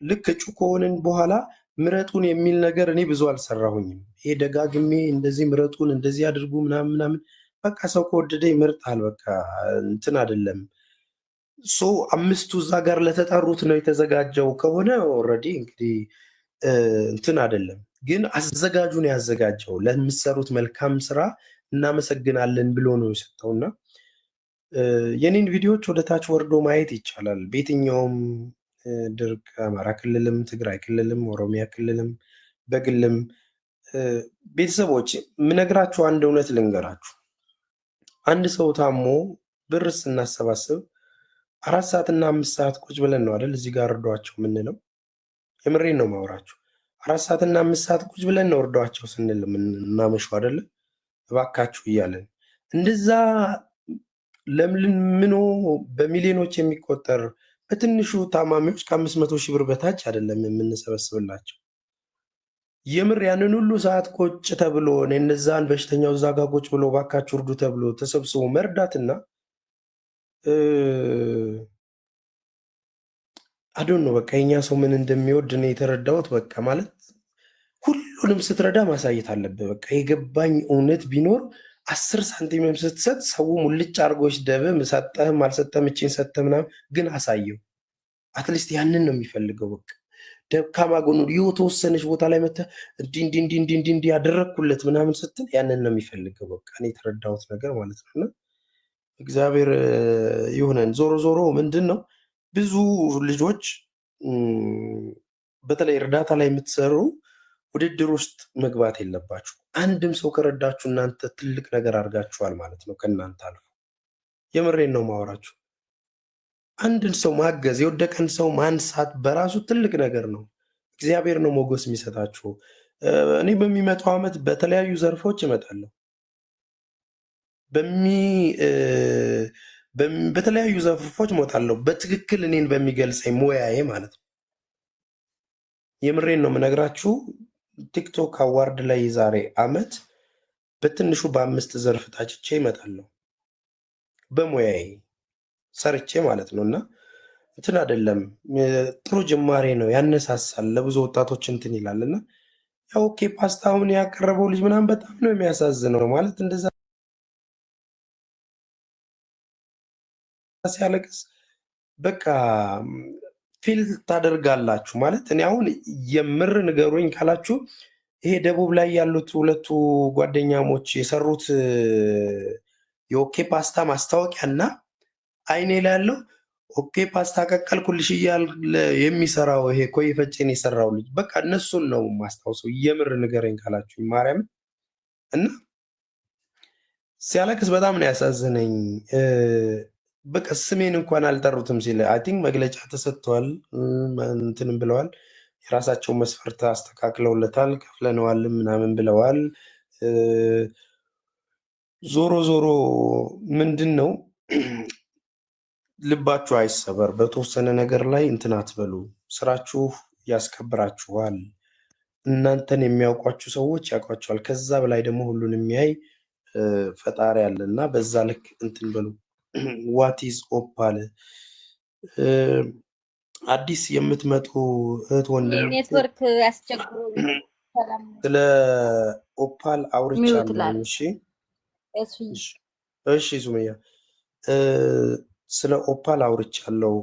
ልክ እጩ ከሆንን በኋላ ምረጡን የሚል ነገር እኔ ብዙ አልሰራሁኝም። ይሄ ደጋግሜ እንደዚህ ምረጡን እንደዚህ አድርጉ ምናምን በቃ ሰው ከወደደ ይመርጣል። በቃ እንትን አይደለም። አምስቱ እዛ ጋር ለተጠሩት ነው የተዘጋጀው ከሆነ ኦልሬዲ እንግዲህ እንትን አይደለም። ግን አዘጋጁን ያዘጋጀው ለምሰሩት መልካም ስራ እናመሰግናለን ብሎ ነው የሰጠውና የኔን ቪዲዮዎች ወደ ታች ወርዶ ማየት ይቻላል። በየትኛውም ድርቅ አማራ ክልልም ትግራይ ክልልም ኦሮሚያ ክልልም በግልም ቤተሰቦች የምነግራችሁ አንድ እውነት ልንገራችሁ። አንድ ሰው ታሞ ብር ስናሰባስብ 4 ሰዓትና 5 ሰዓት ቁጭ ብለን ነው አይደል እዚህ ጋር እርዷቸው የምንለው። የምሬን ነው ማውራችሁ። 4 ሰዓትና 5 ሰዓት ቁጭ ብለን ነው እርዷቸው ስንል እናመሸው አይደል እባካችሁ እያለን እንደዛ ለምንምኖ በሚሊዮኖች የሚቆጠር በትንሹ ታማሚዎች ከ500 ሺህ ብር በታች አይደለም የምንሰበስብላቸው። የምር ያንን ሁሉ ሰዓት ቁጭ ተብሎ እነዛን በሽተኛው እዛ ጋር ቁጭ ብሎ ባካችሁ እርዱ ተብሎ ተሰብስቦ መርዳትና አዶን ነው በቃ የኛ ሰው ምን እንደሚወድ ነው የተረዳሁት። በቃ ማለት ሁሉንም ስትረዳ ማሳየት አለብህ። በቃ የገባኝ እውነት ቢኖር 10 ሳንቲምም ስትሰጥ ሰው ሙልጭ አርጎች ደብም ሰጠህም አልሰጠህም እቺን ሰጠህ ምናምን ግን አሳየው። አትሊስት ያንን ነው የሚፈልገው። በቃ ደካማ ጎኑ የተወሰነች ቦታ ላይ መተህ እንዲህ ያደረግኩለት ምናምን ስትል ያንን ነው የሚፈልገው። በቃ እኔ የተረዳሁት ነገር ማለት ነው። እግዚአብሔር ይሁነን። ዞሮ ዞሮ ምንድን ነው ብዙ ልጆች በተለይ እርዳታ ላይ የምትሰሩ ውድድር ውስጥ መግባት የለባችሁ። አንድም ሰው ከረዳችሁ እናንተ ትልቅ ነገር አድርጋችኋል ማለት ነው። ከእናንተ አልፎ የምሬን ነው ማወራችሁ። አንድን ሰው ማገዝ የወደቀን ሰው ማንሳት በራሱ ትልቅ ነገር ነው። እግዚአብሔር ነው ሞገስ የሚሰጣችሁ። እኔ በሚመጣው ዓመት በተለያዩ ዘርፎች እመጣለሁ። በተለያዩ ዘርፎች እመጣለሁ። በትክክል እኔን በሚገልጸኝ ሙያዬ ማለት ነው። የምሬን ነው የምነግራችሁ። ቲክቶክ አዋርድ ላይ ዛሬ ዓመት በትንሹ በ5 ዘርፍ ታጭቼ እመጣለሁ። በሙያዬ ሰርቼ ማለት ነው። እና እንትን አይደለም፣ ጥሩ ጅማሬ ነው፣ ያነሳሳል፣ ለብዙ ወጣቶች እንትን ይላል። እና ያው ኦኬ ፓስታውን ያቀረበው ልጅ ምናምን በጣም ነው የሚያሳዝነው። ማለት እንደዛ ሲያለቅስ በቃ ፊል ታደርጋላችሁ። ማለት እኔ አሁን የምር ንገሩኝ ካላችሁ ይሄ ደቡብ ላይ ያሉት ሁለቱ ጓደኛሞች የሰሩት የኦኬ ፓስታ ማስታወቂያ እና አይኔ ላይ ያለው ኦኬ ፓስታ ቀቀልኩልሽ እያለ የሚሰራው ይሄ ኮይ ፈጬን የሰራው ልጅ በቃ እነሱን ነው ማስታውሰው። የምር ንገረኝ ካላችሁ ማርያምን። እና ሲያለቅስ በጣም ነው ያሳዝነኝ። በቃ ስሜን እንኳን አልጠሩትም ሲል አይ ቲንክ መግለጫ ተሰጥቷል፣ እንትንም ብለዋል። የራሳቸው መስፈርት አስተካክለውለታል፣ ከፍለነዋል ምናምን ብለዋል። ዞሮ ዞሮ ምንድን ነው ልባችሁ አይሰበር። በተወሰነ ነገር ላይ እንትን አትበሉ። ስራችሁ ያስከብራችኋል። እናንተን የሚያውቋችሁ ሰዎች ያውቋችኋል። ከዛ በላይ ደግሞ ሁሉን የሚያይ ፈጣሪ አለ እና በዛ ልክ እንትን በሉ። ዋቲዝ ኦፓል አዲስ የምትመጡ እህት ወንድም ኔትወርክ ያስቸግሩ። ስለ ኦፓል አውርቻለሁ። እሺ ሱመያ ስለ ኦፓል አውርቻለሁ።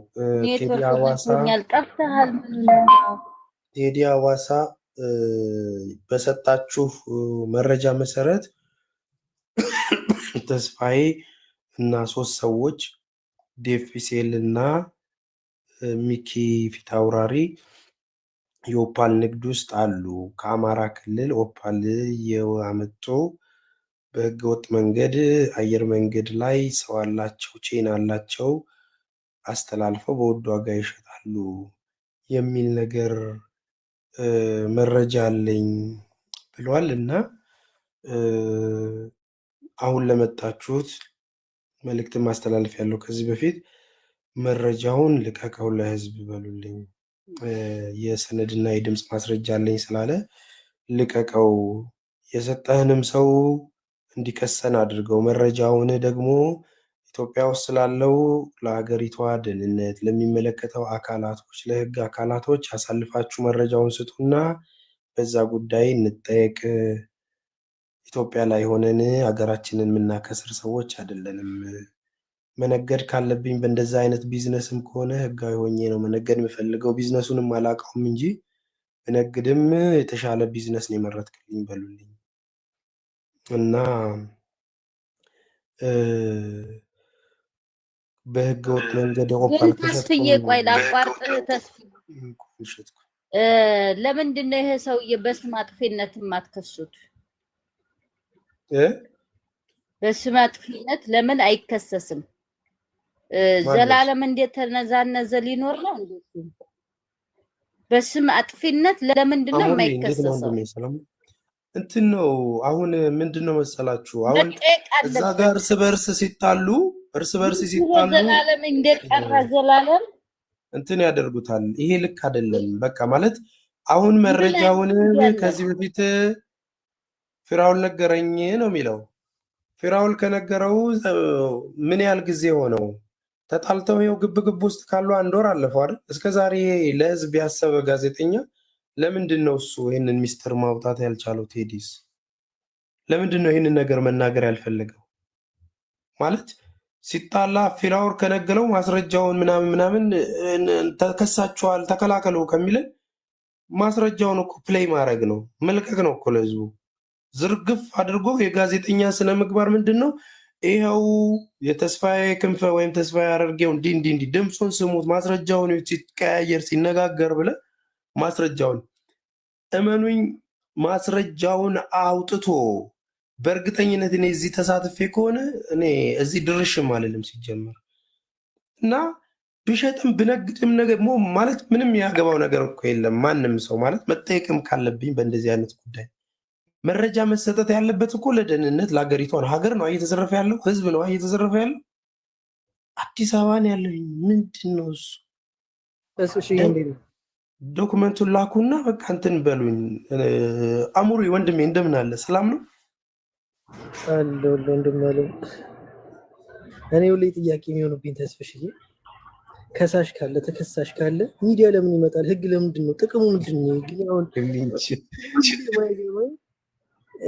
ቴዲ ሐዋሳ በሰጣችሁ መረጃ መሰረት ተስፋዬ እና 3 ሰዎች ዴፊሴል እና ሚኪ ፊታውራሪ የኦፓል ንግድ ውስጥ አሉ። ከአማራ ክልል ኦፓል ያመጡ በህገወጥ መንገድ አየር መንገድ ላይ ሰው አላቸው፣ ቼን አላቸው፣ አስተላልፈው በውድ ዋጋ ይሸጣሉ የሚል ነገር መረጃ አለኝ ብሏል። እና አሁን ለመጣችሁት መልእክት ማስተላለፍ ያለው ከዚህ በፊት መረጃውን ልቀቀው ለህዝብ በሉልኝ። የሰነድና የድምፅ ማስረጃ አለኝ ስላለ ልቀቀው። የሰጠህንም ሰው እንዲከሰን አድርገው። መረጃውን ደግሞ ኢትዮጵያ ውስጥ ስላለው ለሀገሪቷ ደህንነት ለሚመለከተው አካላቶች፣ ለህግ አካላቶች አሳልፋችሁ መረጃውን ስጡና በዛ ጉዳይ እንጠየቅ። ኢትዮጵያ ላይ ሆነን ሀገራችንን የምናከስር ሰዎች አይደለንም። መነገድ ካለብኝ በእንደዛ አይነት ቢዝነስም ከሆነ ህጋዊ ሆኜ ነው መነገድ የምፈልገው። ቢዝነሱንም አላውቀውም እንጂ ብነግድም የተሻለ ቢዝነስ ነው የመረጥክልኝ በሉልኝ። እና በህገ ወጥ መንገድ ኦፓል ተስፍዬ፣ ቆይ ላቋርጥህ። ተስፍዬ ለምንድን ነው ይሄ ሰውዬ በስም አጥፊነት የማትከሱት? በስም አጥፊነት ለምን አይከሰስም? ዘላለም እንዴት ተነዛነዘ ሊኖር ነው እንዴ? በስም አጥፊነት ለምንድን ነው የማይከሰሰው? እንትን ነው አሁን ምንድን ነው መሰላችሁ፣ አሁን እዛ ጋር እርስ በርስ ሲጣሉ ዘላለም እንደቀረ ዘላለም እንትን ያደርጉታል። ይሄ ልክ አይደለም። በቃ ማለት አሁን መረጃውን ከዚህ በፊት ፊራውል ነገረኝ ነው የሚለው። ፊራውል ከነገረው ምን ያህል ጊዜ ሆነው? ተጣልተው ይኸው ግብ ውስጥ ካሉ 1 ወር አለፈው አይደል? እስከዛሬ ለህዝብ ያሰበ ጋዜጠኛ ለምንድን ነው እሱ ይህንን ሚስጥር ማውጣት ያልቻለው? ቴዲስ ለምንድን ነው ይህንን ነገር መናገር ያልፈለገው? ማለት ሲጣላ ፊራውል ከነገረው ማስረጃውን ምናምን ተከሳችኋል ተከላከሉ ከሚለን ማስረጃውን እኮ ፕሌይ ማድረግ ነው፣ መልቀቅ ነው እኮ ለህዝቡ። ዝርግፍ አድርጎ የጋዜጠኛ ስነ ምግባር ምንድን ነው? ይኸው የተስፋዬ ክንፈ ወይም ተስፋዬ አደርጌው እንዲህ ድምፁን ስሙት፣ ማስረጃውን ሲቀያየር ሲነጋገር ብለ ማስረጃውን እመኑኝ፣ ማስረጃውን አውጥቶ በእርግጠኝነት እኔ እዚህ ተሳትፌ ከሆነ እኔ እዚህ ድርሽም አልልም ሲጀመር። እና ብሸጥም ብነግድም ነገር ማለት ምንም ያገባው ነገር እኮ የለም። ማንም ሰው ማለት መጠየቅም ካለብኝ በእንደዚህ አይነት ጉዳይ መረጃ መሰጠት ያለበት እኮ ለደህንነት ለሀገሪቷ ነው። ሀገር ነው እየተዘረፈ ያለው፣ ህዝብ ነው እየተዘረፈ ያለው። አዲስ አበባን ያለው ምንድን ነው እሱ? ዶክመንቱን ላኩና በቃ እንትን በሉኝ። አሙሪ ወንድሜ እንደምን አለ? ሰላም ነው አለ ወንድም አለ። እኔ ሁሌ ጥያቄ የሚሆንብኝ ተስፍሽዬ፣ ከሳሽ ካለ ተከሳሽ ካለ ሚዲያ ለምን ይመጣል? ህግ ለምንድን ነው? ጥቅሙ ምንድን ነው? ግን አሁን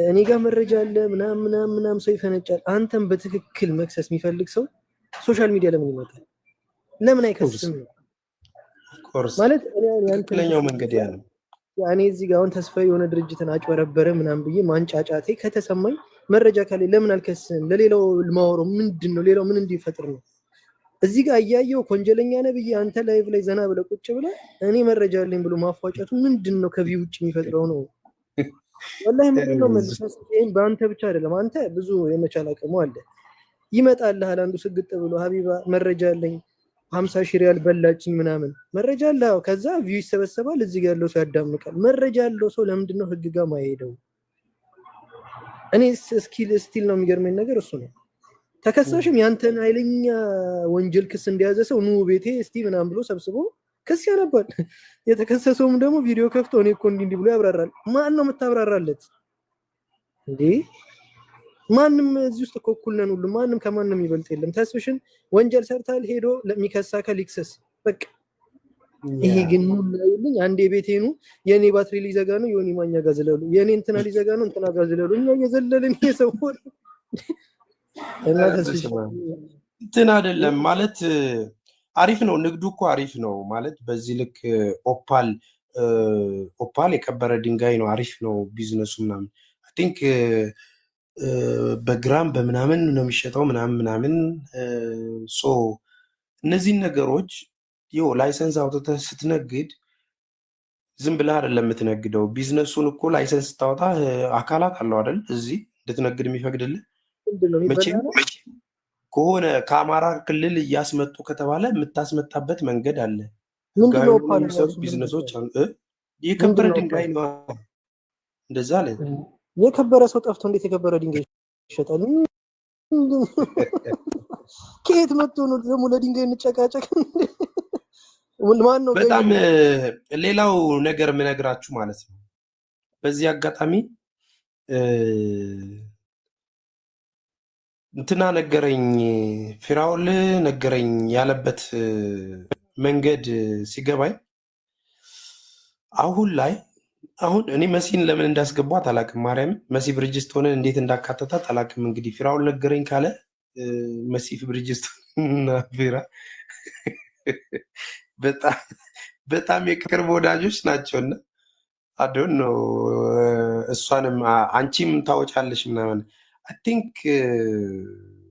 እኔ ጋር መረጃ አለ ምናምን ሰው ይፈነጫል። አንተም በትክክል መክሰስ የሚፈልግ ሰው ሶሻል ሚዲያ ለምን ይመጣል? ለምን አይከስም ማለት ትክክለኛው መንገድ ያ ነው። እኔ እዚህ ጋር አሁን ተስፋ የሆነ ድርጅትን አጭበረበረ ምናምን ብዬ ማንጫጫቴ ከተሰማኝ መረጃ ካለ ለምን አልከስም? ለሌላው ማወራው ምንድን ነው? ሌላው ምን እንዲፈጥር ነው? እዚህ ጋር እያየው ወንጀለኛ ነህ ብዬ አንተ ላይቭ ላይ ዘና ብለህ ቁጭ ብለህ እኔ መረጃ አለኝ ብሎ ማፏጨቱ ምንድን ነው? ከቪው ውጭ የሚፈጥረው ነው። ወላሂ ምንድነው መልሰስ? ይሄን በአንተ ብቻ አይደለም፣ አንተ ብዙ የመቻል አቅሙ አለ። ይመጣልሃል አንዱ ስግጥ ብሎ ሀቢባ መረጃ አለኝ 50 ሺህ ሪያል በላችኝ ምናምን መረጃ አለ። ከዛ ቪው ይሰበሰባል። እዚህ ጋር ያለው ሰው ያዳምቃል። መረጃ ያለው ሰው ለምንድን ነው ህግ ጋር ማይሄደው? እኔ ስቲል ነው የሚገርመኝ ነገር እሱ ነው። ተከሳሽም ያንተን ኃይለኛ ወንጀል ክስ እንደያዘ ሰው ኑ ቤቴ እስቲ ምናምን ብሎ ሰብስቦ ክስ ያነባል። የተከሰሰውም ደግሞ ቪዲዮ ከፍቶ እኔ እኮ እንዲህ ብሎ ያብራራል። ማን ነው የምታብራራለት እንዴ? ማንም እዚህ ውስጥ እኮ እኩል ነን። ሁሉ ማንም ከማንም ይበልጥ የለም። ተስፍሽን ወንጀል ሰርታል ሄዶ ለሚከሳ ከሊክሰስ በቃ ይሄ ግን ሙላልኝ አንዴ ቤቴኑ የኔ ባትሪ ሊዘጋ ነው የሆነ ማኛ ጋር ዝለሉ፣ የኔ እንትና ሊዘጋ ነው እንትና ጋር ዝለሉ። እኛ እየዘለልን የሰውን እና ተስፍሽ እንትን አይደለም ማለት አሪፍ ነው። ንግዱ እኮ አሪፍ ነው ማለት በዚህ ልክ ኦፓል የከበረ ድንጋይ ነው። አሪፍ ነው ቢዝነሱ ምናምን አይ ቲንክ በግራም በምናምን ነው የሚሸጠው ምናምን ሶ እነዚህን ነገሮች ይኸው ላይሰንስ አውጥተህ ስትነግድ ዝም ብለህ አይደለም የምትነግደው። ቢዝነሱን እኮ ላይሰንስ ስታወጣ አካላት አለው አይደል እዚህ እንድትነግድ የሚፈቅድልህ። መቼም ከሆነ ከአማራ ክልል እያስመጡ ከተባለ የምታስመጣበት መንገድ አለ። የሚሰሩ ቢዝነሶች የከበረ ድንጋይ ነው እንደዛ አለ። የከበረ ሰው ጠፍቶ እንዴት የከበረ ድንጋይ ይሸጣል? ከየት መጥቶ ነው ደግሞ ለድንጋይ እንጨቃጨቅ? ማን ነው? በጣም ሌላው ነገር የምነግራችሁ ማለት ነው በዚህ አጋጣሚ እንትና ነገረኝ ፊራውል ነገረኝ ያለበት መንገድ ሲገባኝ አሁን እኔ መሲን ለምን እንዳስገቧት አላቅም። ማርያም መሲ ብርጅስቶንን እንዴት እንዳካተታት አላቅም። እንግዲህ ፊራውል ነገረኝ ካለ መሲ ብርጅስቶን እና ፊራ በጣም የቅርብ ወዳጆች ናቸውና አዶን ነው እሷንም አንቺም ታወጫለሽ ምናምን አይ ቲንክ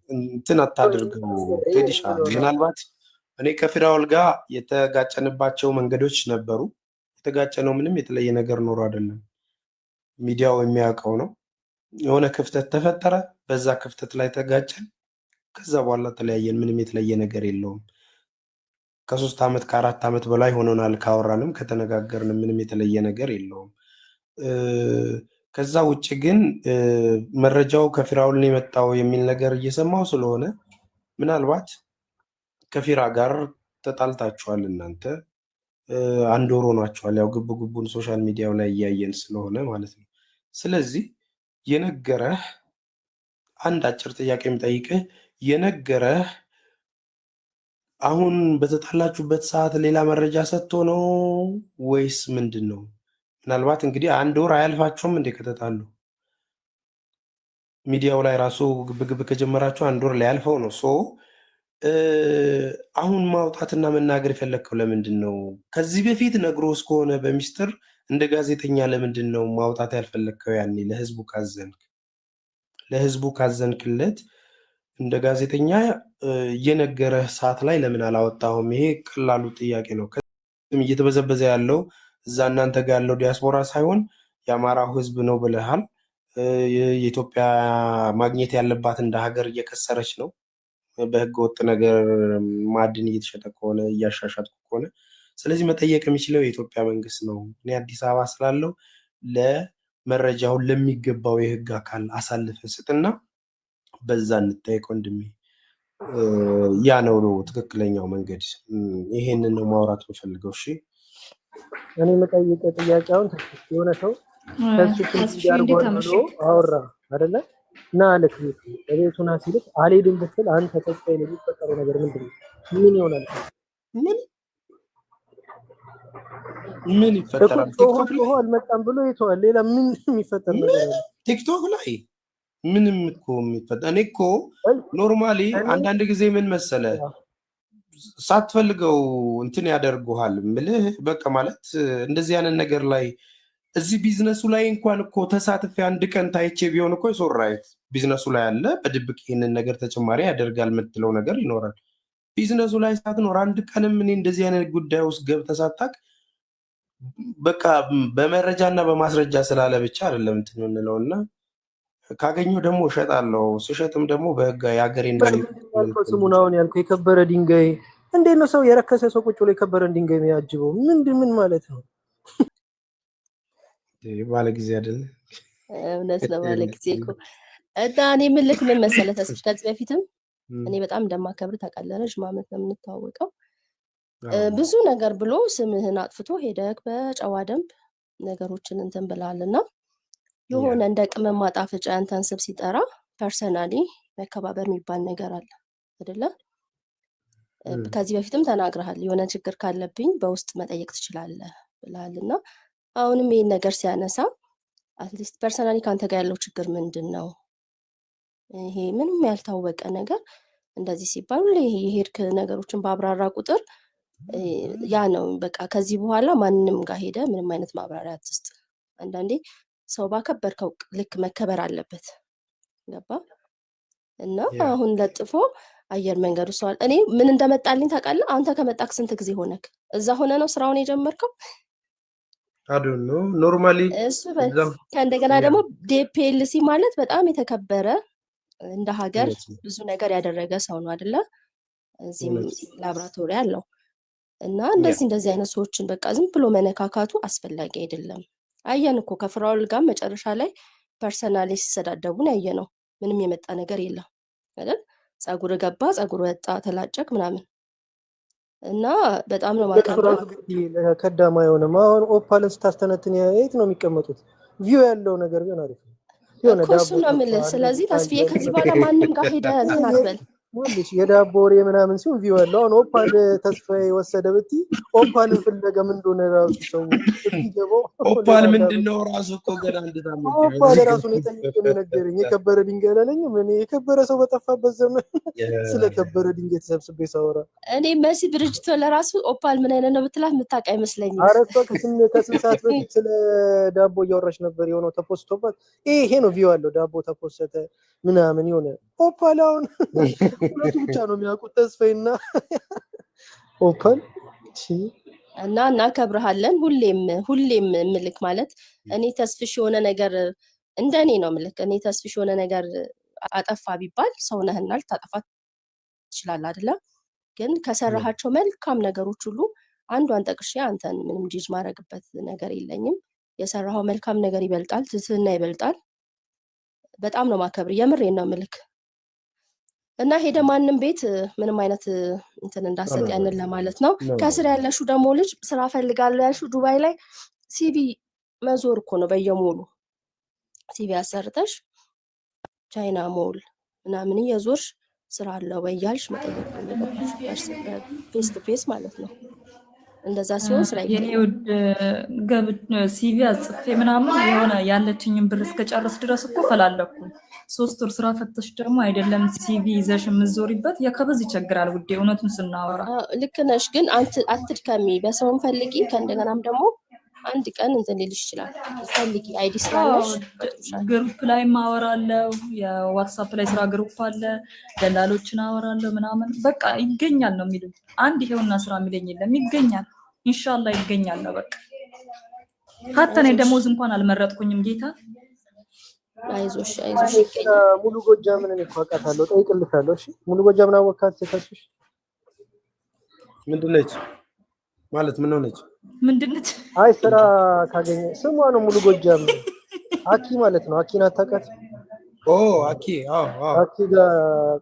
እንትን አታድርገው ቴዲሻ። ምናልባት እኔ ከፊራውል ጋር የተጋጨንባቸው መንገዶች ነበሩ። የተጋጨነው ምንም የተለየ ነገር ኖሮ አይደለም፣ ሚዲያው የሚያውቀው ነው። የሆነ ክፍተት ተፈጠረ፣ በዛ ክፍተት ላይ ተጋጨን፣ ከዛ በኋላ ተለያየን። ምንም የተለየ ነገር የለውም። ከ3 ዓመት ከ4 ዓመት በላይ ሆኖናል ካወራንም ከተነጋገርንም፣ ምንም የተለየ ነገር የለውም። ከዛ ውጭ ግን መረጃው ከፊራውል ነው የመጣው የሚል ነገር እየሰማው ስለሆነ ምናልባት ከፊራ ጋር ተጣልታችኋል እናንተ። አንድ ወር ሆኗችኋል። ያው ግቡን ሶሻል ሚዲያው ላይ እያየን ስለሆነ ማለት ነው። ስለዚህ የነገረህ አንድ አጭር ጥያቄ የምጠይቅህ የነገረህ አሁን በተጣላችሁበት ሰዓት ሌላ መረጃ ሰጥቶ ነው ወይስ ምንድን ነው? ምናልባት እንግዲህ አንድ ወር አያልፋችሁም እንዴ ከተጣሉ? ሚዲያው ላይ ራሱ ግብግብ ከጀመራችሁ አንድ ወር ሊያልፈው ነው። ሶ አሁን ማውጣትና መናገር የፈለግከው ለምንድን ነው? ከዚህ በፊት ነግሮ እስከሆነ በሚስጥር እንደ ጋዜጠኛ ለምንድን ነው ማውጣት ያልፈለግከው? ያኔ ለህዝቡ ካዘንክለት እንደ ጋዜጠኛ እየነገረህ ሰዓት ላይ ለምን አላወጣሁም? ይሄ ቀላሉ ጥያቄ ነው። እየተበዘበዘ ያለው እዛ እናንተ ጋር ያለው ዲያስፖራ ሳይሆን የአማራው ህዝብ ነው ብለሃል። የኢትዮጵያ ማግኘት ያለባት እንደ ሀገር እየከሰረች ነው። በህገ ወጥ ነገር ማዕድን እየተሸጠ ከሆነ እያሻሻጥኩ ከሆነ ስለዚህ መጠየቅ የሚችለው የኢትዮጵያ መንግስት ነው። እኔ አዲስ አበባ ስላለው ለመረጃውን ለሚገባው የህግ አካል አሳልፈ ስጥና በዛ እንጠየቅ ወንድሜ። ያ ነው ትክክለኛው መንገድ። ይሄንን ነው ማውራት የምፈልገው። እሺ እኔ መጠየቅ ጥያቄውን የሆነ ሰው ከሱ ትንሽ ያርጓል አወራ አይደለ? እና አለክ ቤቱና ሲልክ አልሄድም ብትል አንተ ተስፋ ነው የሚፈጠረው ነገር ምንድነው? ምን ይሆናል? ምን ይፈጠራል? ቲክቶክ ላይ አልመጣም ብሎ ይተዋል። ሌላ ምን የሚፈጠር ነገር አለ? ቲክቶክ ላይ ምንም እኮ የሚፈጠር እኔ እኮ ኖርማሊ አንዳንድ ጊዜ ምን መሰለ ሳትፈልገው እንትን ያደርጉሃል ምልህ በቃ ማለት እንደዚህ ያንን ነገር ላይ እዚህ ቢዝነሱ ላይ እንኳን እኮ ተሳትፌ አንድ ቀን ታይቼ ቢሆን እኮ ሶራይት ቢዝነሱ ላይ አለ በድብቅ ይሄንን ነገር ተጨማሪ ያደርጋል የምትለው ነገር ይኖራል። ቢዝነሱ ላይ ሳትኖር አንድ ቀንም እኔ እንደዚህ አይነት ጉዳይ ውስጥ ገብተህ ሳታውቅ በቃ በመረጃና በማስረጃ ስላለ ብቻ አይደለም እንትን የምንለውና ካገኘው ደግሞ እሸጣለሁ። ስሸጥም ደግሞ በህግ የሀገሬን ስሙን አሁን ያልኩህ የከበረ ድንጋይ እንዴት ነው ሰው የረከሰ ሰው ቁጭ ብሎ የከበረን ድንጋይ የሚያጅበው? ምን ማለት ነው? ባለ ጊዜ አይደለ? እውነት ነው ባለ ጊዜ እኮ እና እኔ ምን ልክ ምን መሰለህ ተስፍሽ ከዚህ በፊትም እኔ በጣም እንደማከብር ታውቃለህ። ረጅም ዓመት ነው የምንተዋወቀው። ብዙ ነገር ብሎ ስምህን አጥፍቶ ሄደክ በጨዋ ደንብ ነገሮችን እንትን ብላልና የሆነ እንደ ቅመም ማጣፈጫ አንተን ስብ ሲጠራ ፐርሰናሊ መከባበር የሚባል ነገር አለ አይደለ? ከዚህ በፊትም ተናግረሃል። የሆነ ችግር ካለብኝ በውስጥ መጠየቅ ትችላለህ ብለሃልና አሁንም ይሄን ነገር ሲያነሳ አትሊስት ፐርሰናሊ ካንተ ጋር ያለው ችግር ምንድነው? ይሄ ምንም ያልታወቀ ነገር እንደዚህ ሲባል የሄድክ ነገሮችን ባብራራ ቁጥር ያ ነው በቃ ከዚህ በኋላ ማንንም ጋር ሄደ ምንም አይነት ማብራሪያ አትስጥ። አንዳንዴ ሰው ባከበርከው ልክ መከበር አለበት። ገባ? እና አሁን ለጥፎ አየር መንገዱ ሰዋል እኔ ምን እንደመጣልኝ ታውቃለህ? አንተ ከመጣክ ስንት ጊዜ ሆነክ? እዛ ሆነ ነው ስራውን የጀመርከው? አዶኖ ኖርማሊ እሱ ከእንደገና ደግሞ ዲፒኤልሲ ማለት በጣም የተከበረ እንደ ሀገር ብዙ ነገር ያደረገ ሰው ነው አይደለ? እዚህም ላብራቶሪ አለው እና እንደዚህ አይነት ሰዎችን በቃ ዝም ብሎ መነካካቱ አስፈላጊ አይደለም። አየን እኮ ከፍራውል ጋር መጨረሻ ላይ ፐርሰናሊ ሲሰዳደቡን ያየነው ምንም የመጣ ነገር የለም አይደል? ጸጉር ገባ ጸጉር ወጣ ተላጨክ ምናምን እና በጣም ነው ማከብረው። ከዳማ የሆነ አሁን ኦፓልን ስታስተነትን የት ነው የሚቀመጡት? ቪው ያለው ነገር ግን አሪፍ ነው የሆነ ዳቦ ነው የምልህ። ስለዚህ ተስፍዬ ከዚህ በኋላ ማንንም ጋር ሄደህ እንትን አትበል። ወልሽ የዳቦ ወሬ ምናምን ሲሆን ቪው ያለው አሁን ኦፓል ተስፋዬ ወሰደ ብትይ ኦፓልን ፍለጋ ምን እንደሆነ ራሱ ሰው እስኪገባ ኦፓል ምንድነው ራሱ እኮ ገና እንደታመቀ ኦፓል ራሱ ነው ጠይቄ ነገረኝ። የከበረ ድንጋይ አላለኝ ምን የከበረ ሰው በጠፋበት ዘመን ስለከበረ ድንጋይ ተሰብስቤ ሳወራ እኔ መሲ ብርጅቶ ለራሱ ኦፓል ምን አይነት ነው ብትላት የምታውቅ አይመስለኝም። አረፈ ከስንት ሰዓት በፊት ስለ ዳቦ እያወራች ነበር። የሆነው ተፖስቶባት ይሄ ነው ቪው ያለው ዳቦ ተፖስተ ምናምን የሆነ ኦፓል አሁን ሁለቱ ብቻ ነው የሚያውቁት ተስፋዬና ኦፓል እና እናከብርሃለን። ሁሌም ምልክ ማለት እኔ ተስፍሽ የሆነ ነገር እንደኔ ነው ምልክ እኔ ተስፍሽ የሆነ ነገር አጠፋ ቢባል ሰው ነህና ልታጠፋ ትችላለህ አይደለ? ግን ከሰራሃቸው መልካም ነገሮች ሁሉ አንዷን ጠቅሼ አንተን ምንም ጂጅ ማድረግበት ነገር የለኝም። የሰራኸው መልካም ነገር ይበልጣል፣ ትህትና ይበልጣል። በጣም ነው ማከብር የምሬን ነው ምልክ እና ሄደ ማንንም ቤት ምንም አይነት እንትን እንዳሰጥ ያንን ለማለት ነው። ከስር ያለሹ ደግሞ ልጅ ስራ ፈልጋለሁ ያልሹ ዱባይ ላይ ሲቪ መዞር እኮ ነው በየሞሉ ሲቪ አሰርተሽ ቻይና ሞል ምናምን እየዞርሽ ስራ አለው በያልሽ መጠየቅ ፈልገሽ ፌስ ቱ ፌስ ማለት ነው። እንደዛ ሲሆን ስራ የኔ ውድ ሲቪ አጽፌ ምናምን የሆነ ያለችኝን ብር እስከጨርስ ድረስ እኮ ፈላለኩ። 3 ወር ስራ ፈተሽ ደግሞ አይደለም ሲቪ ይዘሽ የምትዞሪበት የከበዝ ይቸግራል ውዴ። እውነቱን ስናወራ ልክ ነሽ፣ ግን አትድከሚ። በሰውን ፈልጊ። ከእንደገናም ደግሞ አንድ ቀን እንትን ሊልሽ ይችላል። ፈልጊ አይዲ ስላለሽ ግሩፕ ላይ ማወራለው። የዋትስአፕ ላይ ስራ ግሩፕ አለ። ደላሎችን አወራለው ምናምን በቃ ይገኛል ነው የሚሉት። አንድ ይሄውና ስራ የሚለኝ የለም ይገኛል። ኢንሻአላህ ይገኛል ነው በቃ። ሀታ እኔ ደሞዝ እንኳን አልመረጥኩኝም ጌታ አይዞሽ አይዞሽ ሙሉ ጎጃምን እኔ እኮ አውቃታለሁ ጠይቅልሻለሁ እሺ ሙሉ ጎጃምን አወካት ተስፍሽ ምንድነች ማለት ምን ሆነች ምንድነች አይ ስራ ካገኘ ስሟ ነው ሙሉ ጎጃም አኪ ማለት ነው አኪን አታውቃት አኪ አዎ አኪ ጋር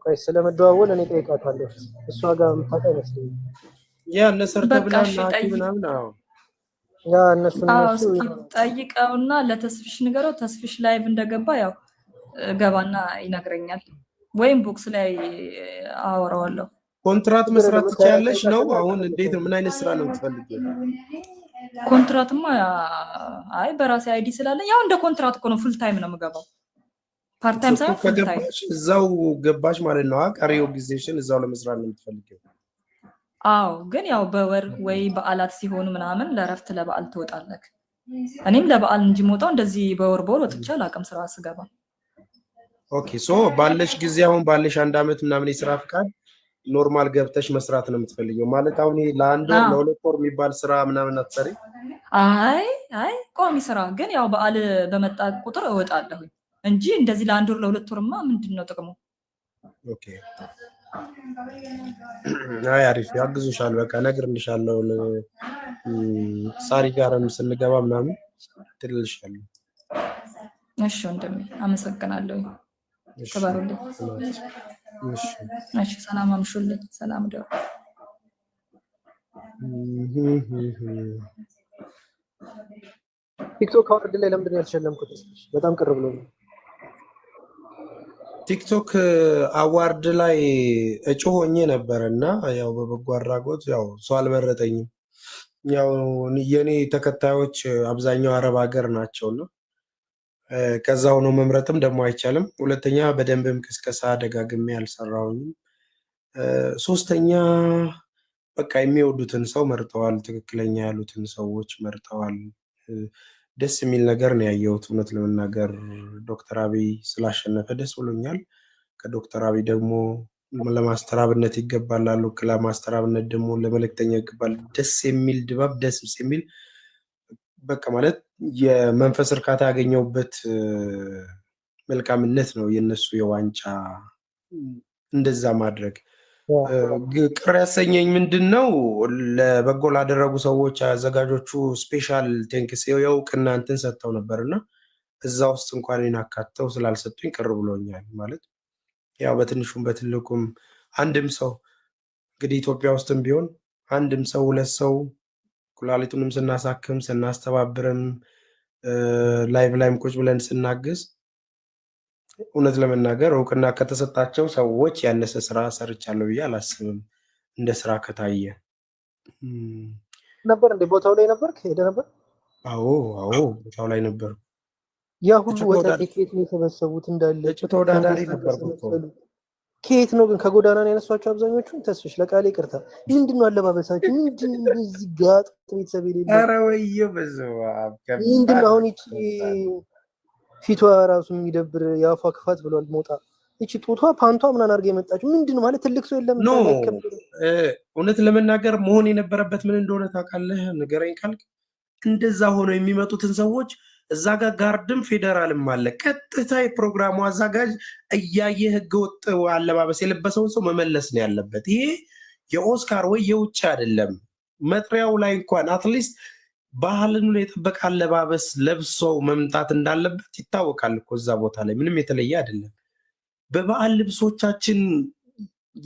ቆይ ስለመደዋወል እኔ ጠይቃታለሁ እሷ ጋር የምታውቃ ይመስለኛል ያ ነሰርተብላና አኪ ምናምን ያ እነሱ ጠይቀውና ለተስፍሽ ንገረው ተስፍሽ ላይቭ እንደገባ ያው ገባና ይነግረኛል ወይም ቦክስ ላይ አወራዋለሁ ኮንትራት መስራት ትችያለሽ ነው አሁን እንዴት ምን አይነት ስራ ነው የምትፈልጊው ኮንትራትማ አይ በራሴ አይዲ ስላለ ያው እንደ ኮንትራት እኮ ነው ፉል ታይም ነው የምገባው ፓርት ታይም ሳይሆን ፉል ታይም እዛው ገባሽ ማለት ነው ቀሪው ጊዜሽን እዛው ለመስራት ነው የምትፈልጊው አዎ ግን ያው በወር ወይ በዓላት ሲሆኑ ምናምን ለረፍት ለበዓል ትወጣለህ እኔም ለበዓል እንጂ ሞጣው እንደዚህ በወር ወጥቼ አላውቅም ስራ ስገባ ኦኬ ሶ ባለሽ ጊዜ አሁን ባለሽ 1 አመት ምናምን የስራ ፍቃድ ኖርማል ገብተሽ መስራት ነው የምትፈልጊው ማለት አሁን ለአንድ ወር ለሁለት ወር የሚባል ስራ ምናምን አትሰሪ አይ ቋሚ ስራ ግን ያው በዓል በመጣ ቁጥር እወጣለሁ እንጂ እንደዚህ ለአንድ ወር ለሁለት ወርማ ምንድነው ጥቅሙ ኦኬ አይ አሪፍ ያግዙሻል በቃ ነግርልሻለሁ ሳሪ ጋርም ስንገባ ምናምን ትልልሻለሁ እሺ ወንድሜ አመሰግናለሁ ተባረክ እሺ ሰላም አምሹልኝ ሰላም ደው ቲክቶክ አወርድ ላይ ለምንድን ነው ያልተሸለምኩት በጣም ቅርብ ብሎ ነው ቲክቶክ አዋርድ ላይ እጩ ሆኜ ነበርና ያው በበጎ አድራጎት ያው ሰው አልመረጠኝም ያው የኔ ተከታዮች አብዛኛው አረብ ሀገር ናቸውና ከዛ ሆኖ መምረጥም ደግሞ አይቻልም ሁለተኛ በደንብም ቅስቀሳ ደጋግሜ አልሰራሁኝም ሶስተኛ በቃ የሚወዱትን ሰው መርጠዋል ትክክለኛ ያሉትን ሰዎች መርጠዋል ደስ የሚል ነገር ነው ያየሁት እውነት ለመናገር ዶክተር አብይ ስላሸነፈ ደስ ብሎኛል ከዶክተር አብይ ደግሞ ለማስተራብነት ይገባላሉ ለማስተራብነት ደግሞ ለመለክተኛ ይገባል ደስ የሚል ድባብ ደስ የሚል በቃ ማለት የመንፈስ እርካታ ያገኘውበት መልካምነት ነው የነሱ የዋንጫ እንደዛ ማድረግ ቅር ያሰኘኝ ምንድነው ለበጎ ላደረጉ ሰዎች አዘጋጆቹ ስፔሻል ቴንክስ የውቅና እንትን ሰጥተው ነበርና እዛ ውስጥ እንኳን ይናካተው ስላልሰጡኝ ቅር ብሎኛል ማለት ያው በትንሹም በትልቁም አንድም ሰው እንግዲህ ኢትዮጵያ ውስጥም ቢሆን አንድም ሰው ሁለት ሰው ኩላሊቱንም ስናሳክም ስናስተባብርም ላይቭ ላይም ቁጭ ብለን ስናግዝ እውነት ለመናገር እውቅና ከተሰጣቸው ሰዎች ያነሰ ስራ ሰርቻለሁ ብዬ አላስብም እንደ ስራ ከታየ ነበር እንደ ቦታው ላይ ነበር ሄደ ነበር አዎ ቦታው ላይ ነበር ያ ሁሉ ወጣት ከየት ነው የተሰበሰቡት እንዳለ ተወዳዳሪ ነበር ከየት ነው ግን ከጎዳና ነው ያነሷቸው አብዛኞቹ ተስፍሽ ለቃሌ ይቅርታ ምንድነው አለባበሳቸው ምንድነው እዚህ ጋጥ ቤተሰብ የሌለ ኧረ ወይዬ በዛው ምንድነው አሁን እቺ ፊቷ ራሱ የሚደብር ያፋ ክፋት ብሏል ሞጣ እቺ ጡቷ ፓንቷ ምናን አርገ የመጣች ምንድነው ማለት ትልቅ ሰው የለም ነው እውነት ለመናገር መሆን የነበረበት ምን እንደሆነ ታውቃለህ ንገረኝ ካልክ እንደዛ ሆኖ የሚመጡትን ሰዎች እዛ ጋር ጋርድም ፌደራልም አለ ቀጥታ የፕሮግራሙ አዘጋጅ እያየ ህገወጥ አለባበስ የለበሰውን ሰው መመለስ ነው ያለበት ይሄ የኦስካር ወይ የውጭ አይደለም መጥሪያው ላይ እንኳን አትሊስት ባህልን የጠበቀ አለባበስ ለብሰው መምጣት እንዳለበት ይታወቃል እኮ እዛ ቦታ ላይ ምንም የተለየ አይደለም በበዓል ልብሶቻችን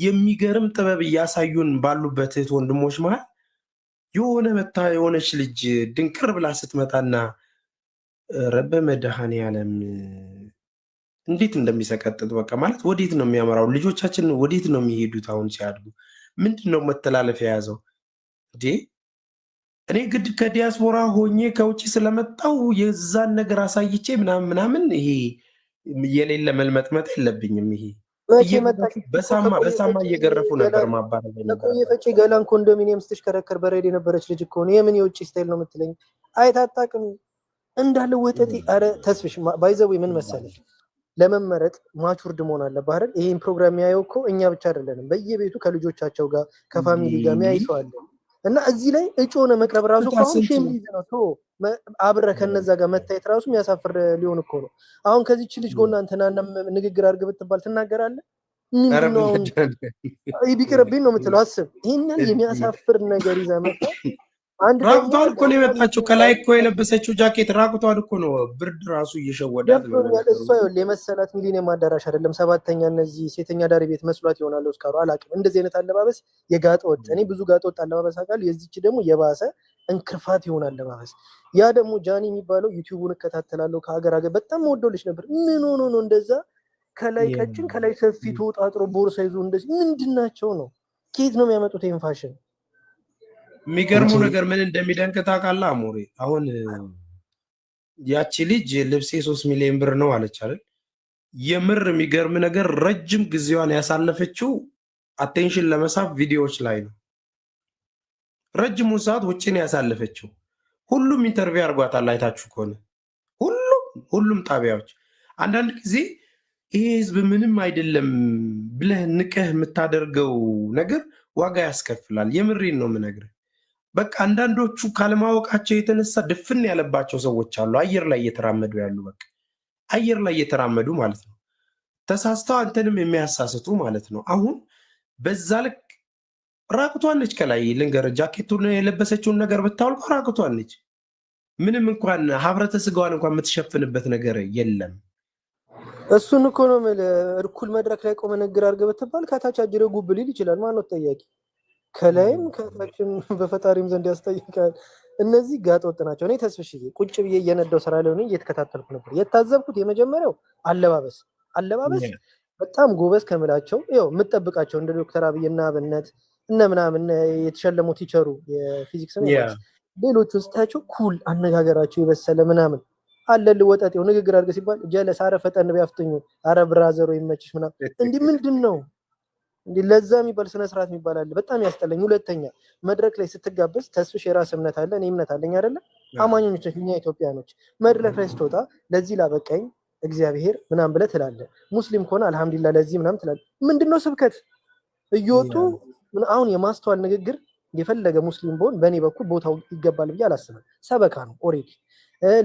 የሚገርም ጥበብ እያሳዩን ባሉበት እህት ወንድሞች ማለት የሆነ መታ የሆነች ልጅ ድንቅር ብላ ስትመጣና ረበ መድኃኔ ዓለም እንዴት እንደሚሰቀጥጥ በቃ ማለት ወዴት ነው የሚያመራው ልጆቻችን ወዴት ነው የሚሄዱት አሁን ሲያድጉ ምንድነው መተላለፍ የያዘው እንዴ እኔ ግድ ከዲያስፖራ ሆኜ ከውጪ ስለመጣው የዛን ነገር አሳይቼ ምናምን ይሄ የሌለ መልመጥመጥ የለብኝም ይሄ በሳማ እየገረፉ ነበር ማባረር ነበር የፈጪ ገላን ኮንዶሚኒየም ስትሽከረከር በሬድ የነበረች ልጅ እኮ ነው የምን የውጪ ስታይል ነው የምትለኝ አይታጣቅም እንዳለ ወጠጤ አረ ተስፍሽ ባይዘው ምን መሰለሽ ለመመረጥ ማቹርድ መሆን አለበት አይደል ይሄን ፕሮግራም ያየው እኮ እኛ ብቻ አይደለንም በየቤቱ ከልጆቻቸው ጋር ከፋሚሊ ጋር የሚያይሰው አለ እና እዚህ ላይ እጩ ሆነ መቅረብ ራሱ አሁን ሼም ሊዝ ነው አብረ ከነዛ ጋር መታየት ራሱ የሚያሳፍር ሊሆን እኮ ነው። አሁን ከዚህች ልጅ ጎና እንትና ንግግር አድርግ ብትባል ትናገራለህ? ምንድነው ቢቀርብኝ ነው የምትለው? አስብ። ይሄንን የሚያሳፍር ነገር ይዘህ መጣ። አንድ ራቁቷን እኮ ነው የመጣችው። ከላይ እኮ የለበሰችው ጃኬት ራቁቷን እኮ ነው። ብርድ ራሱ እየሸወዳት ነው። እሷ የመሰላት ሚሊኒየም አዳራሽ አይደለም 7ኛ እነዚህ ሴተኛ ዳሪ ቤት መስሏት ይሆናል። እስካሩ አላውቅም። እንደዚህ አይነት አለባበስ የጋጠ ወጥ፣ እኔ ብዙ ጋጠ ወጥ አለባበስ አውቃለሁ። የዚች ደግሞ የባሰ እንክርፋት ይሆናል አለባበስ። ያ ደግሞ ጃኒ የሚባለው ዩቲዩቡን እከታተላለሁ ከሀገር ሀገር በጣም ወደው ልጅ ነበር። ምን ሆኖ ነው እንደዛ ከላይ ቀጭን ከላይ ሰፊ ተወጣጥሮ ቦርሳ ይዞ እንደዚህ ምንድናቸው ነው? ከየት ነው የሚያመጡት ይሄን ፋሽን? የሚገርመው ነገር ምን እንደሚደንቅ ታውቃለህ አሞሬ? አሁን ያቺ ልጅ ልብሴ 3 ሚሊዮን ብር ነው አለች አይደል? የምር የሚገርም ነገር ረጅም ጊዜዋን ያሳለፈችው አቴንሽን ለመሳብ ቪዲዮዎች ላይ ነው። ረጅሙን ሰዓት ውጭ ነው ያሳለፈችው። ሁሉም ኢንተርቪው አድርጓታል አይታችሁ ከሆነ ሁሉም ጣቢያዎች። አንዳንድ ጊዜ ይሄ ህዝብ ምንም አይደለም ብለህ ንቀህ የምታደርገው ነገር ዋጋ ያስከፍላል። የምሬን ነው የምነግርህ። በቃ አንዳንዶቹ ካለማወቃቸው የተነሳ ድፍን ያለባቸው ሰዎች አሉ። አየር ላይ እየተራመዱ ያሉ በቃ አየር ላይ እየተራመዱ ማለት ነው። ተሳስተው አንተንም የሚያሳስቱ ማለት ነው። አሁን በዛ ልክ ራቁቷን ነች። ከላይ ልንገር ጃኬቱን የለበሰችውን ነገር ብታወልቀው ራቁቷን ነች። ምንም እንኳን ሀብረተ ስጋዋን እንኳን የምትሸፍንበት ነገር የለም። እሱን እኮ ነው እኩል መድረክ ላይ ቆመ ንግግር አድርገህ ብትባል ከታች አጅሬ ጉብ ሊል ይችላል። ማነው ተጠያቂ? ከላይም ከታችም በፈጣሪም ዘንድ ያስጠይቃል። እነዚህ ጋጠ ወጥ ናቸው። እኔ ተስፍሽዬ ቁጭ ብዬ እየነዳው ስራ ላይ ሆኜ እየተከታተልኩ ነበር። የታዘብኩት የመጀመሪያው አለባበስ በጣም ጎበዝ ከምላቸው ያው የምጠብቃቸው እንደ ዶክተር አብይና አብነት እነ ምናምን የተሸለሙ ቲቸሩ የፊዚክስ ነው ሌሎቹ ውስጣቸው ኩል አነጋገራቸው የበሰለ ምናምን አለል ወጣጤው ንግግር አድርገ ሲባል ጀለስ አረ ፈጠን ቢያፍጥኙ አረ ብራዘሩ ይመችሽ ምናምን እንዲህ ምንድነው እንዲህ ለዛ የሚባል ስነ ስርዓት የሚባል አለ። በጣም ያስጠላኝ። ሁለተኛ መድረክ ላይ ስትጋበዝ ተስፍሽ የራስ እምነት አለ፣ እኔ እምነት አለኝ አይደለ? አማኞች እኛ ኢትዮጵያኖች መድረክ ላይ ስትወጣ ለዚህ ላበቃኝ እግዚአብሔር ምናምን ብለህ ትላለህ። ሙስሊም ከሆነ አልহামዱሊላህ ለዚህ ምናምን ትላለህ። ምንድነው ስብከት እየወጡ አሁን የማስተዋል ንግግር የፈለገ ሙስሊም ቢሆን በእኔ በኩል ቦታው ይገባል ብዬ አላስብም። ሰበካ ነው ኦሬዲ።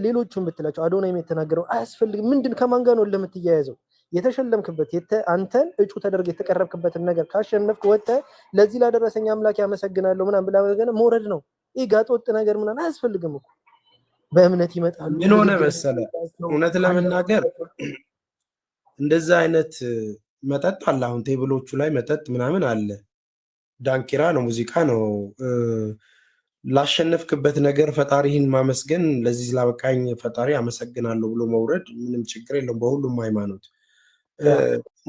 ሌሎቹን ብትላቸው አዶናይ የተናገረው አያስፈልግም። ምንድን ከማን ጋር ነው ለምትያያዘው? የተሸለምክበት አንተን እጩ ተደርገ የተቀረብክበትን ነገር ካሸነፍክ ወጥተህ ለዚህ ላደረሰኝ አምላክ ያመሰግናለሁ ምናምን ብላ ነገር መውረድ ነው። ይሄ ጋጠ ወጥ ነገር ምናምን አያስፈልግም እኮ። በእምነት ይመጣሉ። ምን ሆነ መሰለህ እውነት ለመናገር እንደዛ አይነት መጠጥ አለ። አሁን ቴብሎቹ ላይ መጠጥ ምናምን አለ። ዳንኪራ ነው፣ ሙዚቃ ነው። ላሸነፍክበት ነገር ፈጣሪህን ማመስገን፣ ለዚህ ላበቃኝ ፈጣሪ አመሰግናለሁ ብሎ መውረድ ምንም ችግር የለውም በሁሉም ሃይማኖት።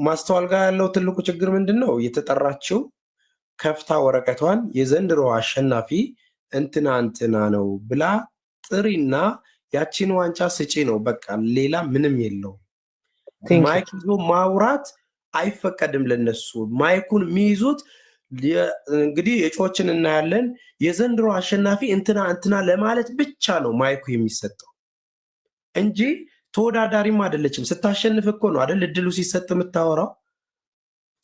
ማስተዋል ጋር ያለው ትልቁ ችግር ምንድን ነው? የተጠራችው ከፍታ ወረቀቷን የዘንድሮ አሸናፊ እንትና ነው ብላ ጥሪና ያቺን ዋንጫ ስጪ ነው በቃ። ሌላ ምንም የለው። ማይክ ይዞ ማውራት አይፈቀድም ለነሱ። ማይኩን የሚይዙት እንግዲህ እጩዎችን እናያለን። የዘንድሮ አሸናፊ እንትና ለማለት ብቻ ነው ማይኩ የሚሰጠው እንጂ ተወዳዳሪም አይደለችም። ስታሸንፍ እኮ ነው አይደል እድሉ ሲሰጥ የምታወራው።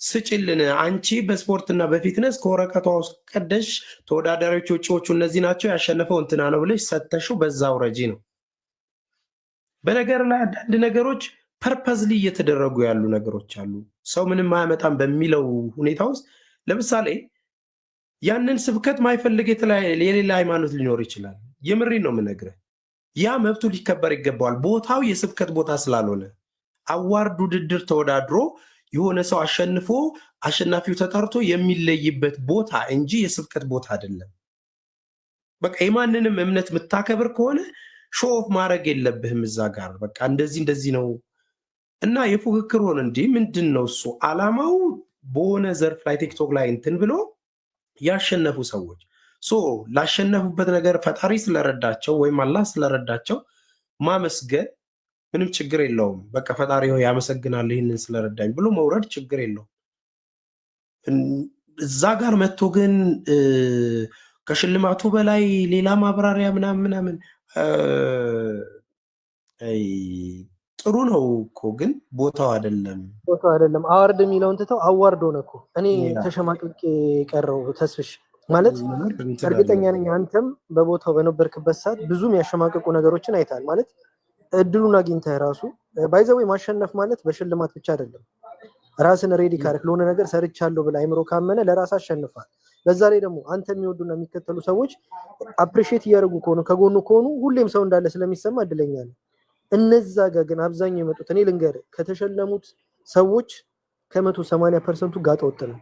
ስጭልን አንቺ በስፖርትና በፊትነስ ከወረቀቷ ውስጥ ቀደሽ ተወዳዳሪዎች እጩዎቹ እነዚህ ናቸው ያሸነፈው እንትና ነው ብለሽ ሰተሽው በዛው ረጂ ነው። በነገር ላይ አንዳንድ ነገሮች ፐርፐዝሊ እየተደረጉ ያሉ ነገሮች አሉ። ሰው ምንም አያመጣም በሚለው ሁኔታ ውስጥ ለምሳሌ ያንን ስብከት ማይፈልግ የሌላ ሃይማኖት ሊኖር ይችላል። የምሬን ነው የምነግርህ። ያ መብቱ ሊከበር ይገባዋል። ቦታው የስብከት ቦታ ስላልሆነ አዋርድ ውድድር ተወዳድሮ የሆነ ሰው አሸንፎ አሸናፊው ተጠርቶ የሚለይበት ቦታ እንጂ የስብከት ቦታ አይደለም። በቃ የማንንም እምነት የምታከብር ከሆነ ሾው ማድረግ የለብህም እዛ ጋር በቃ እንደዚህ ነው እና የፉክክር ሆነ እንዲህ ምንድን ነው እሱ አላማው በሆነ ዘርፍ ላይ ቲክቶክ ላይ እንትን ብሎ ያሸነፉ ሰዎች ላሸነፉበት ነገር ፈጣሪ ስለረዳቸው ወይም አላህ ስለረዳቸው ማመስገን ምንም ችግር የለውም። በቃ ፈጣሪ ሆይ ያመሰግናል ይህንን ስለረዳኝ ብሎ መውረድ ችግር የለውም። እዛ ጋር መጥቶ ግን ከሽልማቱ በላይ ሌላ ማብራሪያ ምናምን ጥሩ ነው እኮ ግን ቦታው አይደለም። አዋርድ የሚለውን ትተው አዋርድ ሆነ እኮ። እኔ ተሸማቅቄ ቀረው ተስፍሽ ማለት እርግጠኛ ነኝ አንተም በቦታው በነበርክበት ሰዓት ብዙም ያሸማቀቁ ነገሮችን አይታል። ማለት እድሉን አግኝተህ ራሱ ባይዘው ማሸነፍ ማለት በሽልማት ብቻ አይደለም። ራስን ሬዲ ካርክ ለሆነ ነገር ሰርቻለሁ ብለህ አይምሮ ካመነ ለራስ አሸንፋል። በዛ ላይ ደግሞ አንተ የሚወዱና የሚከተሉ ሰዎች አፕሪሺየት እያደረጉ ከሆኑ ከጎኑ ከሆኑ ሁሌም ሰው እንዳለ ስለሚሰማ እድለኛ ነው። እነዛ ጋር ግን አብዛኛው የመጡት እኔ ልንገርህ ከተሸለሙት ሰዎች ከ180% ጋጠ ወጥ ነው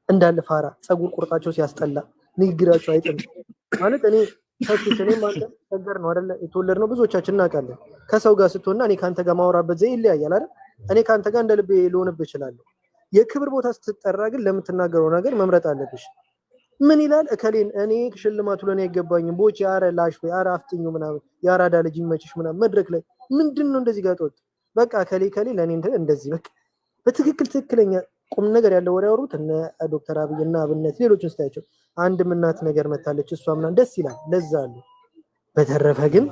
እንዳለ ፋራ ጸጉር ቁርጣቸው ሲያስጠላ ንግግራቸው አይጥም ማለት እኔ ከፊት እኔ ማለት ነገር ነው አይደለ የተወለድነው ብዙዎቻችን እናውቃለን። ከሰው ጋር ስትሆንና እኔ ካንተ ጋር ማውራበት ዘይ ይለያያል አይደል? እኔ ካንተ ጋር እንደልቤ ልሆንብህ እችላለሁ። የክብር ቦታ ስትጠራ ግን ለምትናገረው ነገር መምረጥ አለብሽ። ምን ይላል እከሌን እኔ ሽልማቱ ለኔ አይገባኝም ቦች ያረ ላሽ ያረ አፍጥኙ ምናምን ያራዳ ልጅ ይመችሽ ምናምን መድረክ ላይ ምንድነው እንደዚህ ጋር ተወጥ በቃ ከሌ ለኔ እንደዚህ በቃ በትክክል ትክክለኛ ቁም ነገር ያለው ወሬ ያወሩት እነ ዶክተር አብይና አብነት ሌሎችን ስታያቸው አንድም እናት ነገር መታለች እሷ ምናምን ደስ ይላል ለዛ አለ። በተረፈ ግን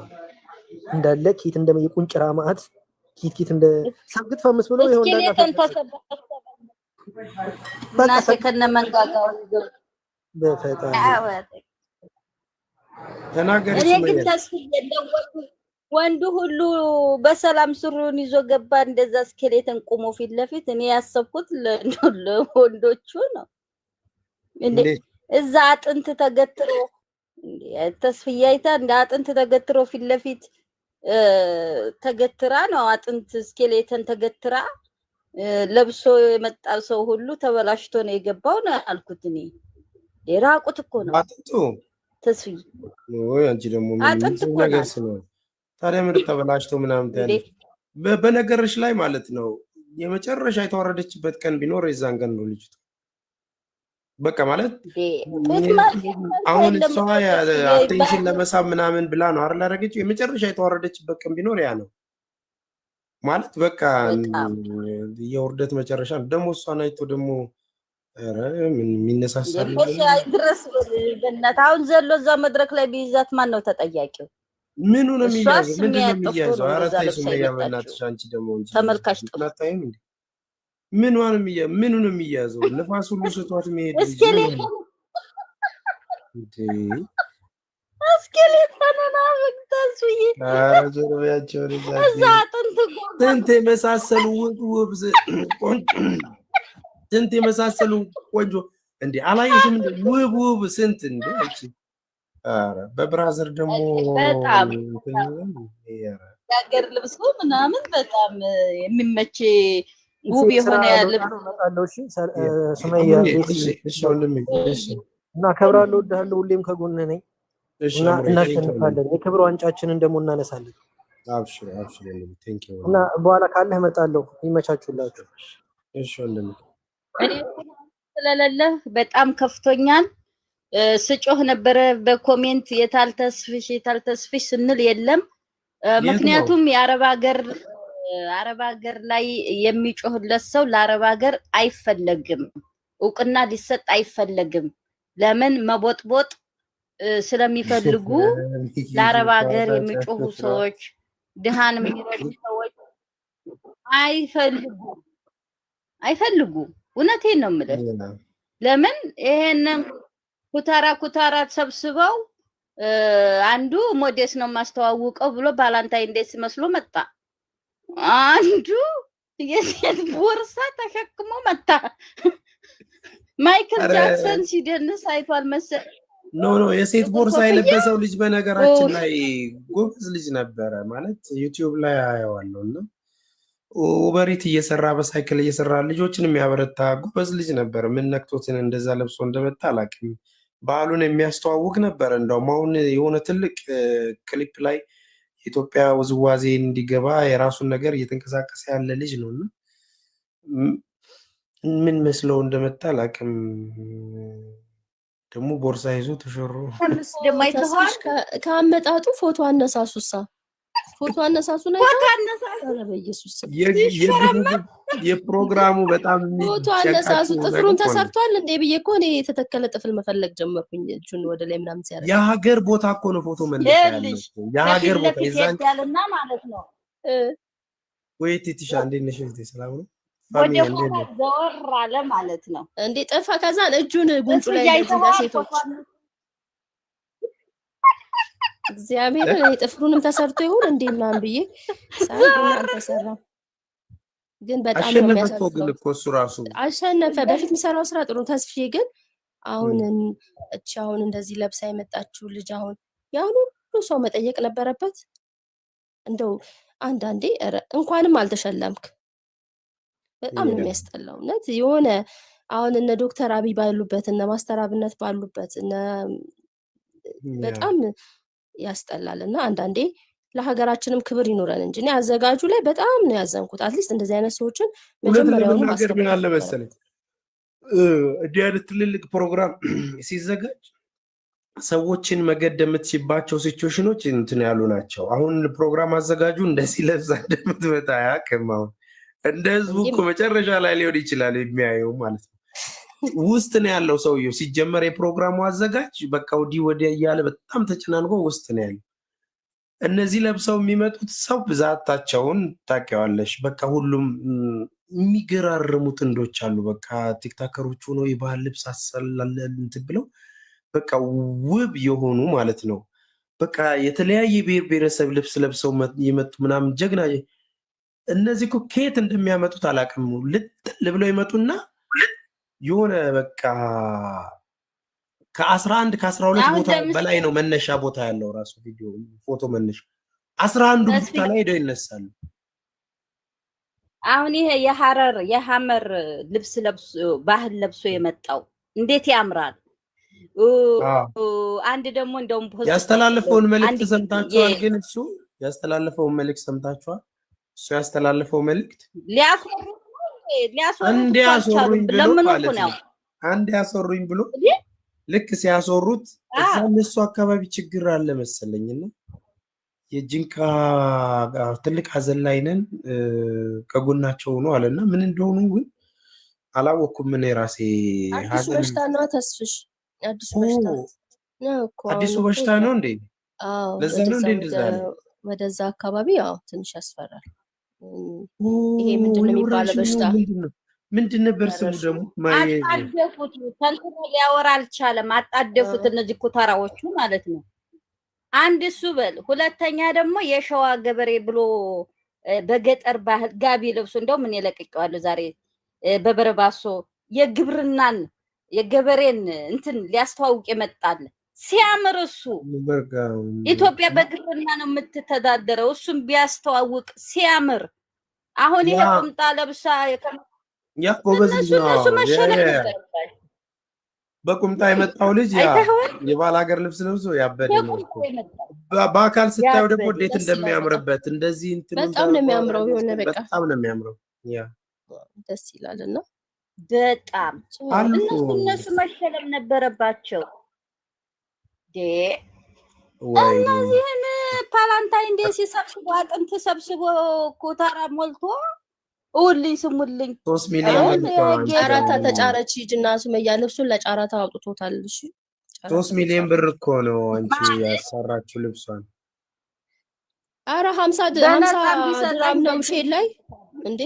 እንዳለ ኪት እንደየቁንጭራ ማአት ኪት እንደ ሰግጥ ፈምስ ብሎ ይሆን በቃ ከነ መንጋጋው በፈጣሪ ተናገር እኔ ግን ተስፋ ወንዱ ሁሉ በሰላም ሱሩን ይዞ ገባ እንደዛ ስኬሌተን ቆሞ ፊት ለፊት እኔ ያሰብኩት ለወንዶቹ ነው እንዴ እዛ አጥንት ተገትሮ ተስፍያይታ እንደ አጥንት ተገትሮ ፊት ለፊት ተገትራ ነው አጥንት ስኬሌተን ተገትራ ለብሶ የመጣ ሰው ሁሉ ተበላሽቶ ነው የገባው ነው አልኩት። እኔ የራቁት እኮ ነው አጥንቱ ተስፍይ ወይ አንቺ ደግሞ ምን ነገር ነው ታዲያ ምን ተበላሽቶ ምናምን ታያለሽ? በነገርሽ ላይ ማለት ነው የመጨረሻ የተወረደችበት ቀን ቢኖር የዛን ቀን ነው ልጅቱ። በቃ ማለት አሁን እሷ አቴንሽን ለመሳብ ምናምን ብላ ነው አይደል አደረገችው። የመጨረሻ የተወረደችበት ቀን ቢኖር ያ ነው ማለት በቃ የውርደት መጨረሻ ነው። ደግሞ እሷን አይቶ ደግሞ ኧረ ምን የሚነሳሳል ድረስ በእናትህ ዘሎ እዛ መድረክ ላይ ቢይዛት ማን ነው ተጠያቂው? ምኑ ነው የሚያዘው? ምንድነው የሚያዘው? ኧረ ተይ ሱመያ በእናትሽ አንቺ ደግሞ እንጂ ተመልካች ጥላታይም እንዴ ምኑ ነው የሚያዘው? ንፋስ ሁሉ ስቷት የሚሄድ እስኬሌተንና በግታሱይ አጀሮያቸው እዛ አጥንት ስንት የመሳሰሉ ውብ ስንት የመሳሰሉ ቆንጆ እንዴ አላየሽም? ውብ ስንት እንዴ አንቺ አረ በብራዘር ደግሞ በጣም ያገር ልብሱ ምናምን በጣም የሚመች ውብ የሆነ ልብስ ሱመያ እና ከብራለሁ ወዳለሁ ሁሌም ከጎን ነኝ እና እናሸንፋለን። የክብር ዋንጫችንን ደግሞ እናነሳለን። አብሽር ቴንኪው እና በኋላ ካለህ እመጣለሁ። ይመቻችሁላችሁ። እሺ ወንድም እኔ ስለሌለ በጣም ከፍቶኛል። ስጮህ ነበረ በኮሜንት የታል ተስፍሽ ስንል የለም። ምክንያቱም የአረብ ሀገር ላይ የሚጮህለት ሰው ለአረብ ሀገር አይፈለግም፣ እውቅና ሊሰጥ አይፈለግም። ለምን መቦጥቦጥ ስለሚፈልጉ ለአረብ ሀገር የሚጮሁ ሰዎች ድሃን የሚረዱ ሰዎች አይፈልጉ። እውነቴን ነው የምልህ። ለምን ይሄንን ኩታራ ተሰብስበው አንዱ ሞዴስ ነው ማስተዋወቀው ብሎ ባላንታይን ዴስ መስሎ መጣ። አንዱ የሴት ቦርሳ ተሸክሞ መጣ። ማይክል ጃክሰን ሲደንስ አይቷል መሰል። ኖ የሴት ቦርሳ የለበሰው ልጅ በነገራችን ላይ ጎበዝ ልጅ ነበረ ማለት ዩቲዩብ ላይ አየዋለሁና ኡበሪት እየሰራ በሳይክል እየሰራ ልጆችን የሚያበረታ ጎበዝ ልጅ ነበር። ምን ነክቶትን እንደዛ ለብሶ እንደመጣ አላውቅም። ባህሉን የሚያስተዋውቅ ነበር። እንደውም አሁን የሆነ ትልቅ ክሊፕ ላይ የኢትዮጵያ ውዝዋዜ እንዲገባ የራሱን ነገር እየተንቀሳቀሰ ያለ ልጅ ነውና ምን መስለው እንደመጣ አላውቅም። ደግሞ ቦርሳ ይዞ ተሸሮ ከአመጣጡ ፎቶ አነሳሱሳ ፎቶ አነሳሱ ነው በኢየሱስ የፕሮግራሙ በጣም ፎቶ አነሳሱ ጥፍሩን ተሰርቷል እንዴ ብዬ እኮ እኔ የተተከለ ጥፍል መፈለግ ጀመርኩኝ። እጁን ወደ ላይ ምናምን ሲያደርግ የሀገር ቦታ እኮ ነው ፎቶ መለስ ያለው የሀገር ቦታ ይዛልና ማለት ነው። ወይ ቲቲሻ እንዴት ነሽ? ሰላም ነው ወደ ኋላ ዘወር አለ ማለት ነው እንዴ ጠፋ። ከዛን እጁን ጉንጩ ላይ እንደዚህ ለሴቶች እግዚአብሔር ጥፍሩንም ተሰርቶ ይሁን እንዴ ምናምን ብዬ ሳይሆን ተሰራ። ግን በጣም ነው የሚያሳዝነው። አሸነፈ። በፊት የሚሰራው ስራ ጥሩ ተስፍዬ ግን አሁን አሁን እንደዚህ ለብሳ የመጣችው ልጅ አሁን ያሁን ሁሉ ሰው መጠየቅ ነበረበት። እንደው አንዳንዴ እንኳንም አልተሸለምክ። በጣም ነው የሚያስጠላው። እውነት የሆነ አሁን እነ ዶክተር አብይ ባሉበት እነ ማስተር አብነት ባሉበት እነ በጣም ያስጠላልና አንዳንዴ ለሀገራችንም ክብር ይኖረን እንጂ እኔ አዘጋጁ ላይ በጣም ነው ያዘንኩት። አትሊስት እንደዚህ አይነት ሰዎችን መጀመሪያውኑ ማስገባት ምን አለ መሰለኝ እንዲህ አይነት ትልልቅ ፕሮግራም ሲዘጋጅ ሰዎችን መገደም የምትችባቸው ሲቹዌሽኖች እንትን ያሉ ናቸው። አሁን ፕሮግራም አዘጋጁ እንደዚህ ለብሳ እንደምትመጣ ያቅም አሁን እንደ ህዝቡ እኮ መጨረሻ ላይ ሊሆን ይችላል የሚያየው ማለት ነው። ውስጥ ነው ያለው ሰውየው ሲጀመር የፕሮግራሙ አዘጋጅ በቃ ወዲህ ወዲያ እያለ በጣም ተጨናንቆ ውስጥ ነው ያለው። እነዚህ ለብሰው የሚመጡት ሰው ብዛታቸውን ታውቂዋለሽ። በቃ ሁሉም የሚገራርሙ ጥንዶች አሉ። በቃ ቲክታከሮች ሆነው የባህል ልብስ አሰላለን እንትን ብለው በቃ ውብ የሆኑ ማለት ነው። በቃ የተለያየ ብሔር ብሔረሰብ ልብስ ለብሰው የመጡ ምናምን ጀግና። እነዚህ እኮ ከየት እንደሚያመጡት አላውቅም። ልጥል ብለው ይመጡና የሆነ በቃ ከ11 ከ12 ቦታ በላይ ነው መነሻ ቦታ ያለው ራሱ ቪዲዮ ፎቶ መነሻ 11 ቦታ ላይ ሄደው ይነሳሉ። አሁን ይሄ የሐመር ልብስ ለብሶ ባህል ለብሶ የመጣው እንዴት ያምራል! አንድ ደግሞ እንደውም ያስተላለፈውን መልእክት ሰምታችኋል? ግን እሱ ያስተላለፈውን መልእክት ሰምታችኋል? እሱ ያስተላለፈው መልእክት ሊያስወሩኝ ብሎ ልክ ሲያስወሩት እዛ እነሱ አካባቢ ችግር አለ መሰለኝና የጅንካ ትልቅ ሀዘን ላይ ነን ከጎናቸው ነው አለና ምን እንደሆኑ ግን አላወኩም። ምን ራሴ አዲሱ በሽታ ነው ተስፍሽ አዲሱ በሽታ ነው እንዴ? አዎ ለዛ ነው እንዴ እንደዛ ወደዛ አካባቢ ያው ትንሽ ያስፈራል። ይሄ ምንድነው የሚባለው በሽታ ምንድን ነበር ስሙ ደግሞ? አጣደፉት። ተንትኖ ሊያወራ አልቻለም። አጣደፉት እነዚህ ኩታራዎቹ ማለት ነው። አንድ እሱ በል፣ ሁለተኛ ደግሞ የሸዋ ገበሬ ብሎ በገጠር ባህል ጋቢ ለብሶ እንደው ምን የለቀቀዋል ዛሬ በበረባሶ የግብርናን የገበሬን እንትን ሊያስተዋውቅ የመጣል ሲያምር እሱ ኢትዮጵያ በግብርና ነው የምትተዳደረው። እሱም ቢያስተዋውቅ ሲያምር። አሁን ይሄ ቁምጣ ለብሳ ያ ጎበዝ ነው። በቁምጣ የመጣው ልጅ ያ የባል ሀገር ልብስ ለብሶ ያበደ ነው። በአካል ስታየው ደግሞ እንዴት እንደሚያምርበት እንደዚህ እንትን በጣም ነው የሚያምረው። የሆነ በቃ በጣም ነው የሚያምረው። ያ ደስ ይላልና በጣም እነሱ መሸለም ነበረባቸው። እነዚህን ፓላንታይን ዴይ ሲሰብስቡ አጥንት ሰብስቦ ኮታራ ሞልቶ ውልኝ ስሙልኝ 3 ሚሊዮን ጨረታ ተጫረች ሂጅና ሱመያ ልብሱን ለጨረታ አውጥቶታል። እሺ 3 ሚሊዮን ብር እኮ ነው አንቺ ያሰራችው ልብሷን። አረ 50 ድራም ነው ሼል ላይ እንዴ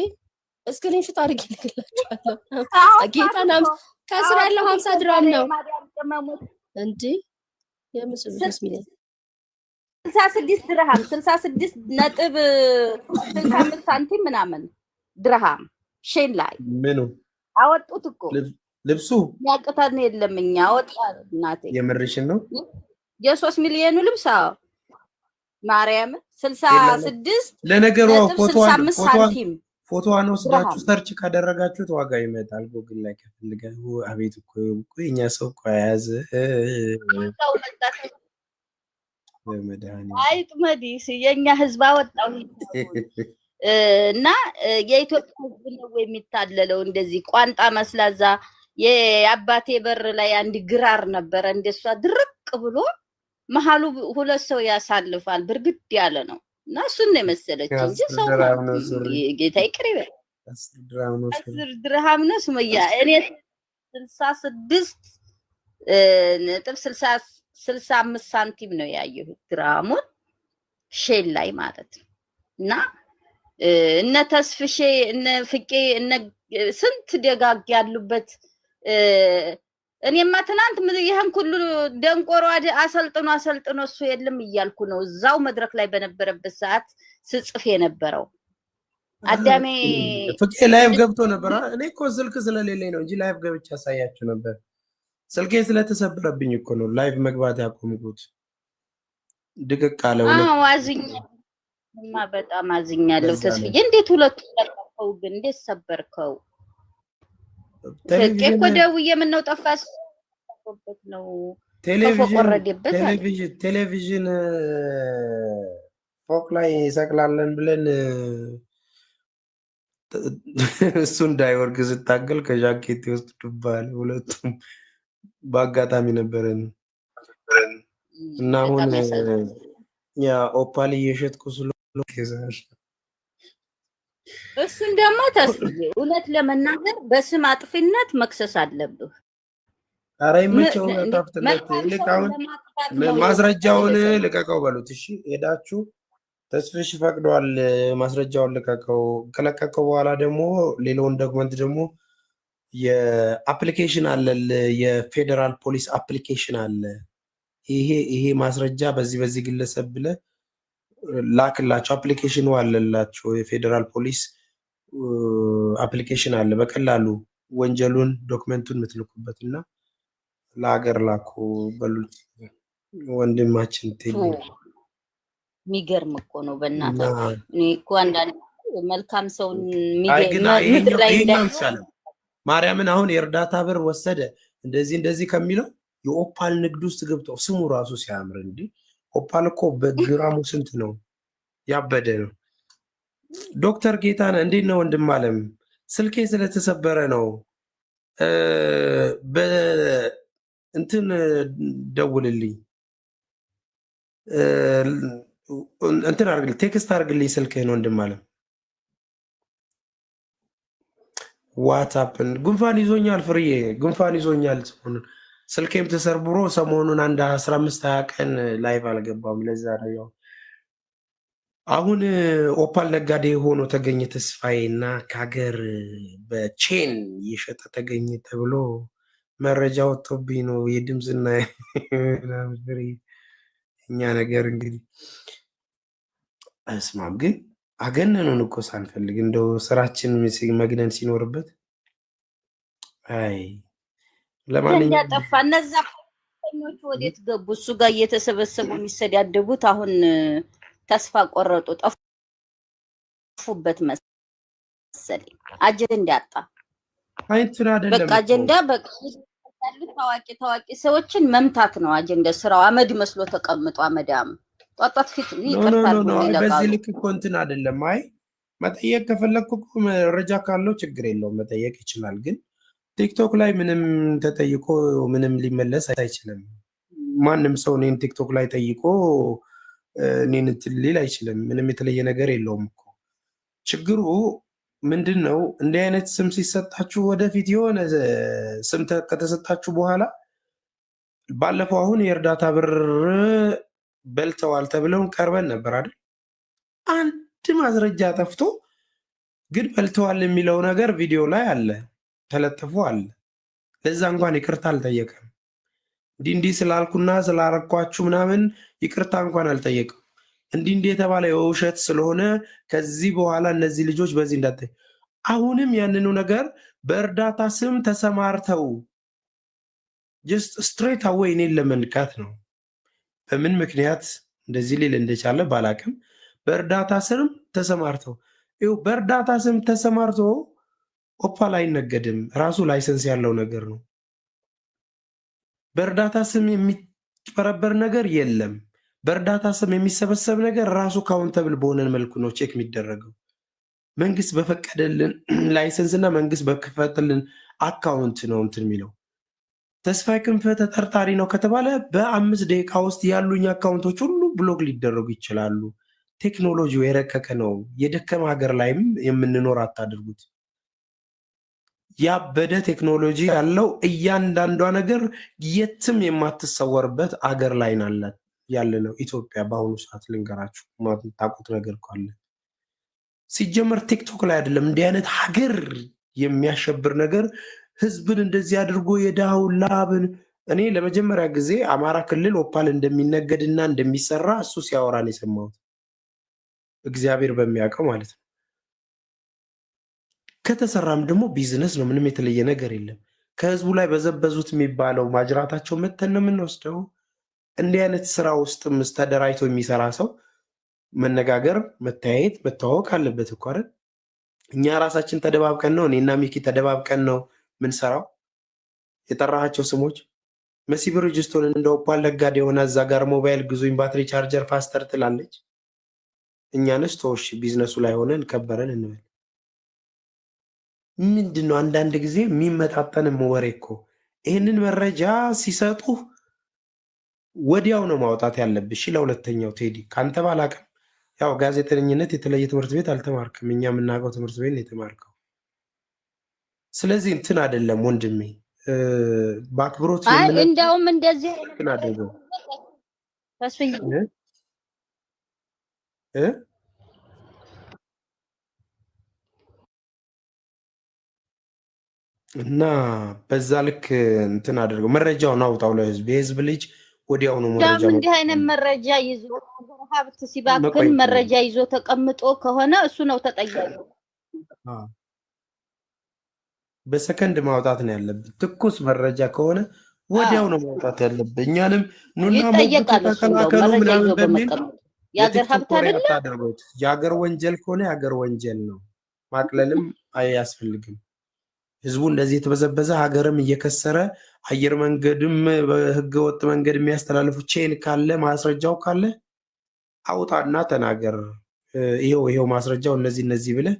ስክሪንሾት አድርጌ ልክላችኋለሁ። ጌታና ከስራ ያለው 50 ድራም ነው እንዴ የምስሉ 3 ሚሊዮን 66 ድርሃም 66 ነጥብ 65 ሳንቲም ምናምን ድርሃም ሼል ላይ ምኑ አወጡት እኮ ልብሱ ያቀታን የለም። እኛ አወጣ እናቴ የምርሽን ነው የ3 ሚሊዮን ልብስ ማርያም 66 ለነገሩ ፎቶዋን ወስዳችሁ ሰርች ካደረጋችሁት ዋጋ ይመጣል ጉግል ላይ ከፈልጋችሁ። አቤት እኮ የኛ ሰው እኮ ያዘ አይጥ መዲስ የኛ ህዝብ አወጣው እና የኢትዮጵያ ህዝብ ነው የሚታለለው። እንደዚህ ቋንጣ መስላዛ የአባቴ በር ላይ አንድ ግራር ነበረ እንደሷ ድርቅ ብሎ መሃሉ ሁለት ሰው ያሳልፋል። ብርግድ ያለ ነው እና እሱን ነው የመሰለች እንጂ ሰው ጌታ ይቅር ይበል። 10 ድርሃም ነው ሱመያ። እኔ 66.65 ሳንቲም ነው ያየሁት ድርሃሙን ሼል ላይ ማለት ነው። እና እነ ተስፍሼ እነ ፍቄ እነ ስንት ደጋግ ያሉበት እኔማ ትናንት ይሄን ሁሉ ደንቆሮ አሰልጥኖ እሱ የለም እያልኩ ነው እዛው መድረክ ላይ በነበረበት ሰዓት ስጽፍ የነበረው አዳሜ ፍቄ ላይቭ ገብቶ ነበር እኔ እኮ ስልክ ስለሌለኝ ነው እንጂ ላይቭ ገብቼ አሳያችሁ ነበር ስልኬ ስለተሰበረብኝ እኮ ነው ላይቭ መግባት ያቆምኩት ድቅቅ አለው አዝኛለሁ በጣም አዝኛለሁ ተስፍዬ እንዴት ሁለቱ ተቀርፈው ግን እንዴት ሰበርከው ፍቄ እኮ ደውዬ ምን ነው ጠፋስ ነው ቴሌቪዥን ፎቅ ላይ ይሰቅላለን ብለን እሱ እንዳይወርግ ስታገል ከጃኬት ውስጥ ዱባል ሁለቱም በአጋጣሚ ነበረን እና አሁን ያ ኦፓል እየሸጥኩ ስለሆነ እሱን ደግሞ ተስፍዬ እውነት ለመናገር በስም አጥፊነት መክሰስ አለብህ ኧረ ይመቸው ታፍተለት ልቃውን ማስረጃውን ልቀቀው በሉት እሺ ሄዳችሁ ተስፍሽ ፈቅዷል ማስረጃውን ልቀቀው ከለቀቀው በኋላ ደግሞ ሌላውን ዶክመንት ደግሞ የአፕሊኬሽን አለ የፌደራል ፖሊስ አፕሊኬሽን አለ ይሄ ማስረጃ በዚህ ግለሰብ ብለ ላክላችሁ አፕሊኬሽኑ አለላችሁ የፌደራል ፖሊስ አፕሊኬሽን አለ በቀላሉ ወንጀሉን ዶክመንቱን ምትልኩበትና ለሀገር ላኩ በሉት ወንድማችን ተይ ሚገርም እኮ ነው በእናትህ እኔ እኮ አንዳንድ መልካም ሰው ምድር ላይ እንዳይቻል ማርያምን አሁን የእርዳታ ብር ወሰደ እንደዚህ ከሚለው የኦፓል ንግድ ውስጥ ገብተው ስሙ ራሱ ሲያምር እንዴ ኦፓል እኮ በግራሙ ስንት ነው ያበደ ነው ዶክተር ጌታነህ እንዴት ነው ወንድም አለም ስልኬ ስለተሰበረ ነው እንትን ደውልልኝ እንትን አርግልኝ ቴክስት አርግልኝ ስልክህን ወንድም አለም ዋትስአፕን ጉንፋን ይዞኛል ፍርዬ ጉንፋን ይዞኛል ስልኬም ተሰርብሮ ሰሞኑን አንድ 15-20 ቀን ላይቭ አልገባም ለዛ ነው ያው አሁን ኦፓል ነጋዴ ሆኖ ተገኘ ተስፋዬና ከሀገር በቼን እየሸጠ ተገኘ ተብሎ መረጃ ወጥቶብኝ ነው የድምጽና እኛ ነገር እንግዲህ እስማም ግን አገነኑን እኮ ሳንፈልግ እንደው ስራችን መግነን ሲኖርበት አይ ለማንኛውም ያጠፋ እነዛ ፖለቲከኞች ወዴት ገቡ እሱ ጋር እየተሰበሰቡ የሚሰዳደቡት አሁን ተስፋ ቆረጡ ጠፉበት መሰለኝ አጀንዳ ያጣ አይንቱን አይደለም በቃ አጀንዳ በቃ ታዋቂ ሰዎችን መምታት ነው አጀንዳ ስራው አመድ መስሎ ተቀምጦ አመዳም ጧጧት ፊት ይቀርታል በዚህ ልክ እኮ እንትን አይደለም አይ መጠየቅ ከፈለኩ መረጃ ካለው ችግር የለውም መጠየቅ ይችላል ግን ቲክቶክ ላይ ምንም ተጠይቆ ምንም ሊመለስ አይችልም ማንም ሰው እኔን ቲክቶክ ላይ ጠይቆ እኔን ሊል አይችልም ምንም የተለየ ነገር የለውም እኮ ችግሩ ምንድነው እንዲህ አይነት ስም ሲሰጣችሁ ወደፊት የሆነ ስም ከተሰጣችሁ በኋላ ባለፈው አሁን የእርዳታ ብር በልተዋል ተብለው ቀርበን ነበር አይደል አንድ ማስረጃ ጠፍቶ ግን በልተዋል የሚለው ነገር ቪዲዮ ላይ አለ ተለጥፎ አለ ለዛ እንኳን ይቅርታ አልጠየቀም እንዲህ ስላልኩና ስላረኳችሁ ምናምን ይቅርታ እንኳን አልጠየቀም እንዲህ የተባለ የውሸት ስለሆነ ከዚህ በኋላ እነዚህ ልጆች በዚህ እንዳት አሁንም ያንኑ ነገር በእርዳታ ስም ተሰማርተው just straight away እኔን ለመንካት ነው በምን ምክንያት እንደዚህ ሊል እንደቻለ ባላቅም በእርዳታ ስም ተሰማርተው በእርዳታ ስም ተሰማርቶ ኦፓል አይነገድም ራሱ ላይሰንስ ያለው ነገር ነው በእርዳታ ስም የሚፈረበር ነገር የለም በእርዳታ ስም የሚሰበሰብ ነገር ራሱ ካውንተብል በሆነ መልኩ ነው ቼክ የሚደረገው መንግስት በፈቀደልን ላይሰንስ እና መንግስት በከፈተልን አካውንት ነው እንትን የሚለው ተስፋዬ ክንፈ ተጠርጣሪ ነው ከተባለ በ5 ደቂቃ ውስጥ ያሉኝ አካውንቶች ሁሉ ብሎክ ሊደረጉ ይችላሉ ቴክኖሎጂው የረቀቀ ነው የደከመ ሀገር ላይም የምንኖር አታድርጉት ያበደ ቴክኖሎጂ ያለው እያንዳንዷ ነገር የትም የማትሰወርበት አገር ላይ ናላት ያለ ነው ኢትዮጵያ በአሁኑ ሰዓት ልንገራችሁ ማታውቁት ነገር ካለ ሲጀመር ቲክቶክ ላይ አይደለም እንዲህ አይነት ሀገር የሚያሸብር ነገር ህዝብን እንደዚህ አድርጎ የድሃውን ላብን እኔ ለመጀመሪያ ጊዜ አማራ ክልል ኦፓል እንደሚነገድና እንደሚሰራ እሱ ሲያወራ ነው የሰማሁት። እግዚአብሔር በሚያውቀው ማለት ነው። ከተሰራም ደግሞ ቢዝነስ ነው፣ ምንም የተለየ ነገር የለም። ከህዝቡ ላይ በዘበዙት የሚባለው ማጅራታቸው መተን ነው የምንወስደው። እንዲህ አይነት ስራ ውስጥም ተደራጅቶ የሚሰራ ሰው መነጋገር፣ መተያየት፣ መተዋወቅ አለበት እኮ አይደል? እኛ ራሳችን ተደባብቀን ነው እኔና ሚኪ ተደባብቀን ነው ምንሰራው። የጠራሃቸው ስሞች መሲ ብርጅስቶን እንደ ኦፓል ነጋዴ የሆነ እዛ ጋር ሞባይል ግዙኝ ባትሪ ቻርጀር ፋስተር ትላለች። እኛንስ ተወሽ ቢዝነሱ ላይ ሆነን ከበረን እንበል። ምንድነው አንዳንድ ጊዜ የሚመጣጠንም ወሬ እኮ ይህንን መረጃ ሲሰጡ ወዲያው ነው ማውጣት ያለብሽ። ለሁለተኛው ቴዲ ካንተ ባላቅም ያው ጋዜጠኝነት የተለየ ትምህርት ቤት አልተማርክም። እኛ የምናውቀው ትምህርት ቤት ነው የተማርከው። ስለዚህ እንትን አይደለም ወንድሜ፣ በአክብሮት እንደውም እንደዚህ እንትን አድርገው እና በዛ ልክ እንትን አድርገው መረጃውን አውጣው ለህዝብ። የህዝብ ልጅ ወዲያው ነው መረጃ እንዲህ አይነት መረጃ ይዞ ሀብት ሲባክን መረጃ ይዞ ተቀምጦ ከሆነ እሱ ነው ተጠያቂ። በሰከንድ ማውጣት ነው ያለብን። ትኩስ መረጃ ከሆነ ወዲያው ነው ማውጣት ያለብን። እኛንም ኑና ተከላከሉ ምናምን በሚል የሀገር ሀብት አይደለም። የሀገር ወንጀል ከሆነ የሀገር ወንጀል ነው፣ ማቅለልም አያስፈልግም። ህዝቡ እንደዚህ የተበዘበዘ ሀገርም እየከሰረ አየር መንገድም በህገ ወጥ መንገድ የሚያስተላልፉ ቼን ካለ ማስረጃው ካለ አውጣና ተናገር። ይሄው ማስረጃው እነዚህ ብለህ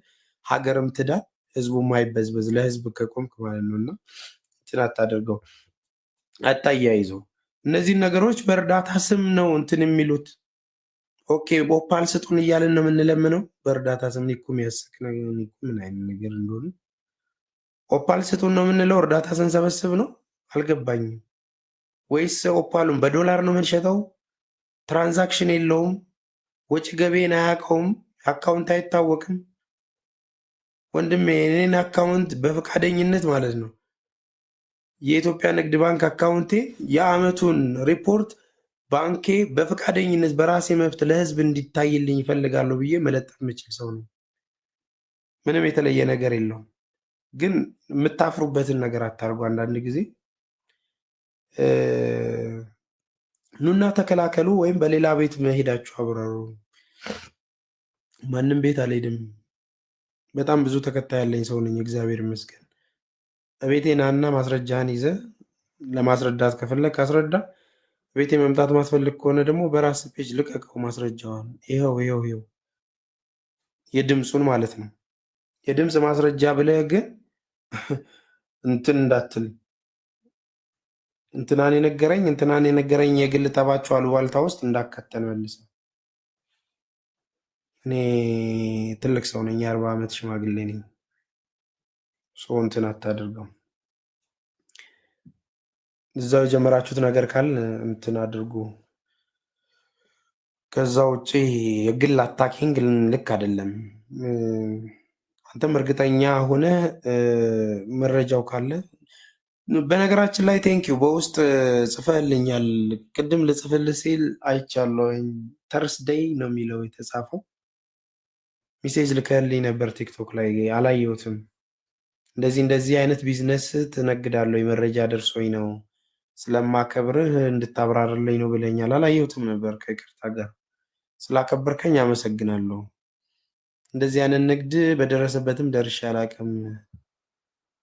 ሀገርም ትዳር ህዝቡም አይበዝበዝ። ለህዝብ ከቆምክ ማለት ነውና እንትን አታደርገው፣ አታያይዘው። እነዚህን ነገሮች በእርዳታ ስም ነው እንትን የሚሉት። ኦኬ ኦፓል ስጡን እያልን ነው የምንለምነው በእርዳታ ስም። ኒኩም ያስክ ምን አይነት ነገር እንደሆነ ኦፓል ስጡን ነው የምንለው እርዳታ ስንሰበስብ ነው። አልገባኝም። ወይስ ኦፓሉን በዶላር ነው የምንሸጠው? ትራንዛክሽን የለውም፣ ወጪ ገቢን አያውቀውም፣ አካውንት አይታወቅም። ወንድሜ የኔን አካውንት በፈቃደኝነት ማለት ነው የኢትዮጵያ ንግድ ባንክ አካውንቴ የአመቱን ሪፖርት ባንኬ በፈቃደኝነት በራሴ መብት ለህዝብ እንዲታይልኝ ይፈልጋለሁ ብዬ መለጠፍ የምችል ሰው ነው። ምንም የተለየ ነገር የለውም። ግን የምታፍሩበትን ነገር አታርጉ። አንዳንድ ጊዜ ኑና ተከላከሉ ወይም በሌላ ቤት መሄዳችሁ አብራሩ። ማንም ቤት አልሄድም። በጣም ብዙ ተከታይ ያለኝ ሰው ነኝ፣ እግዚአብሔር ይመስገን። ቤቴ ናና ማስረጃህን ይዘ ለማስረዳት ከፈለግ አስረዳ። ቤቴ መምጣት ማስፈልግ ከሆነ ደግሞ በራስ ፔጅ ልቀቀው ማስረጃዋን። ይኸው የድምፁን ማለት ነው። የድምፅ ማስረጃ ብለህ ግን እንትን እንዳትል እንትናን የነገረኝ የግል ጠባቸው አሉባልታ ውስጥ እንዳከተል መልሰ። እኔ ትልቅ ሰው ነኝ፣ 40 ዓመት ሽማግሌ ነኝ። ሰው እንትን አታድርገው። እዛው የጀመራችሁት ነገር ካለ እንትን አድርጉ። ከዛ ውጭ የግል አታኪንግ ልክ አይደለም። አንተም እርግጠኛ ሆነ መረጃው ካለ በነገራችን ላይ ቴንኪው በውስጥ ጽፈልኛል። ቅድም ልጽፍልህ ሲል አይቻለሁ። ተርስደይ ነው የሚለው የተጻፈው። ሜሴጅ ልከልኝ ነበር ቲክቶክ ላይ አላየሁትም። እንደዚህ አይነት ቢዝነስ ትነግዳለሁ መረጃ ደርሶኝ ነው ስለማከብርህ እንድታብራርልኝ ነው ብለኛል። አላየሁትም ነበር። ከይቅርታ ጋር ስላከበርከኝ አመሰግናለሁ። እንደዚህ አይነት ንግድ በደረሰበትም ደርሼ አላውቅም።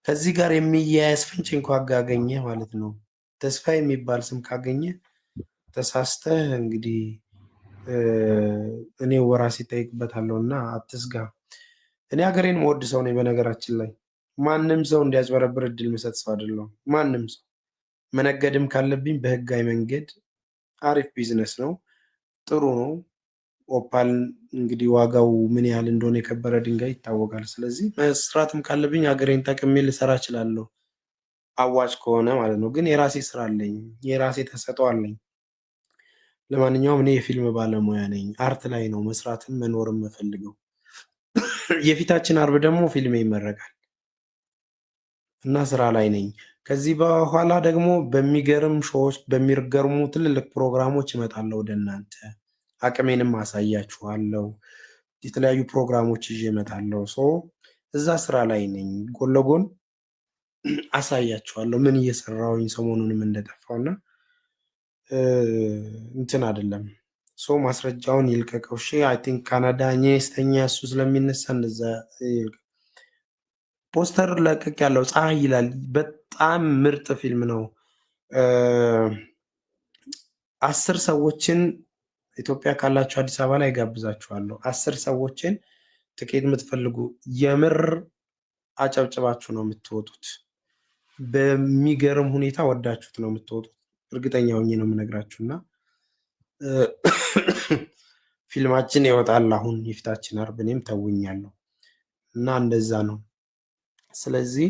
ከዚህ ጋር የሚያያዝ ፍንጭ እንኳ ካገኘ ማለት ነው ተስፋ የሚባል ስም ካገኘ ተሳስተህ እንግዲህ እኔ ወራሴ እጠይቅበታለሁ እና አትስጋ። እኔ ሀገሬን መወድ ሰው ነኝ። በነገራችን ላይ ማንም ሰው እንዲያጭበረብር እድል ምሰጥ ሰው አይደለሁም። ማንም ሰው መነገድም ካለብኝ በህጋዊ መንገድ አሪፍ ቢዝነስ ነው፣ ጥሩ ነው። ኦፓል እንግዲህ ዋጋው ምን ያህል እንደሆነ የከበረ ድንጋይ ይታወቃል። ስለዚህ መስራትም ካለብኝ ሀገሬን ጠቅሜ ልሰራ እችላለሁ፣ አዋጭ ከሆነ ማለት ነው። ግን የራሴ ስራ አለኝ፣ የራሴ ተሰጥኦ አለኝ። ለማንኛውም እኔ የፊልም ባለሙያ ነኝ። አርት ላይ ነው መስራትም መኖርም የምፈልገው። የፊታችን አርብ ደግሞ ፊልሜ ይመረቃል። እና ስራ ላይ ነኝ። ከዚህ በኋላ ደግሞ በሚገርም ሾዎች በሚገርሙ ትልልቅ ፕሮግራሞች እመጣለሁ ወደ እናንተ። አቅሜንም አሳያችኋለሁ። የተለያዩ ፕሮግራሞች ይዤ እመጣለሁ። እዛ ስራ ላይ ነኝ። ጎን ለጎን አሳያችኋለሁ ምን እየሰራሁኝ ሰሞኑንም እንደጠፋውና እንትን አይደለም። ማስረጃውን ይልቀቀው። እሺ አይ ቲንክ ካናዳኛ ስተኛ እሱ ስለሚነሳ እንደዛ ፖስተር ለቀቅ ያለው ፀሐይ ይላል። በጣም ምርጥ ፊልም ነው። 10 ሰዎችን ኢትዮጵያ ካላችሁ አዲስ አበባ ላይ ጋብዛችኋለሁ። 10 ሰዎችን ትኬት የምትፈልጉ የምር አጨብጭባችሁ ነው የምትወጡት። በሚገርም ሁኔታ ወዳችሁት ነው የምትወጡት። እርግጠኛ ሆኜ ነው የምነግራችሁና ፊልማችን ይወጣል አሁን የፊታችን ዓርብ። እኔም ተውኛለሁ እና እንደዛ ነው። ስለዚህ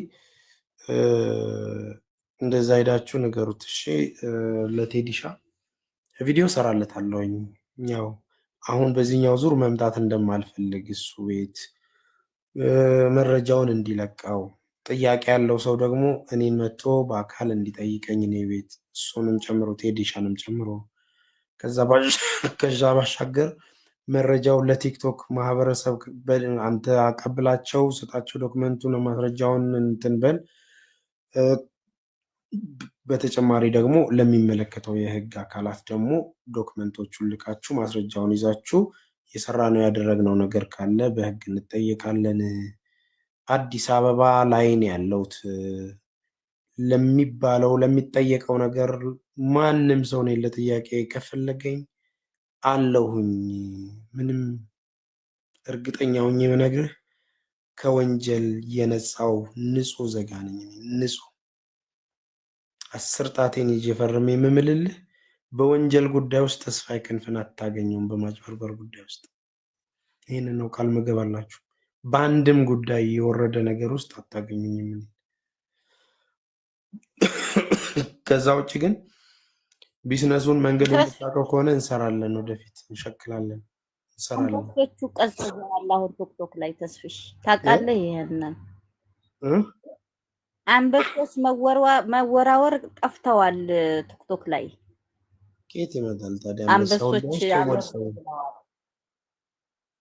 እንደዛ ሄዳችሁ ንገሩት። እሺ ለቴዲሻ ቪዲዮ ሰራለታለሁኝ። ያው አሁን በዚህኛው ዙር መምጣት እንደማልፈልግ እሱ ቤት መረጃውን እንዲለቀው፣ ጥያቄ ያለው ሰው ደግሞ እኔን መጥቶ በአካል እንዲጠይቀኝ እኔ ቤት እሱንም ጨምሮ ቴዲሻንም ጨምሮ ከዛ ባሻገር መረጃው ለቲክቶክ ማህበረሰብ አንተ አቀብላቸው፣ ስጣቸው ዶክመንቱን ማስረጃውን እንትን በል። በተጨማሪ ደግሞ ለሚመለከተው የህግ አካላት ደግሞ ዶክመንቶቹን ልካችሁ ማስረጃውን ይዛችሁ የሰራ ነው ያደረግነው ነገር ካለ በህግ እንጠየቃለን። አዲስ አበባ ላይ ነው ያለሁት። ለሚባለው ለሚጠየቀው ነገር ማንም ሰው ነው ለጥያቄ ከፈለገኝ አለሁኝ። ምንም እርግጠኛ ሆኜ የምነግርህ ከወንጀል የነጻው ንጹህ ዜጋ ነኝ። ንጹህ 10 ጣቴን ይዤ ፈርሜ የምምልልህ በወንጀል ጉዳይ ውስጥ ተስፋዬ ክንፍን አታገኘውም። በማጭበርበር ጉዳይ ውስጥ ይህንን ነው ቃል ምገባላችሁ። በአንድም ጉዳይ የወረደ ነገር ውስጥ አታገኙኝም። ከዛ ውጭ ግን ቢዝነሱን መንገድ የምታውቀው ከሆነ እንሰራለን፣ ወደፊት እንሸክላለን፣ እንሰራለን። አንበሶቹ ቀዝቅዘዋል አሁን ቲክቶክ ላይ ተስፍሽ ታውቃለህ? ይሄንን አንበሶች መወራወር ጠፍተዋል ቲክቶክ ላይ። ከየት ይመጣል ታዲያ አንበሶች?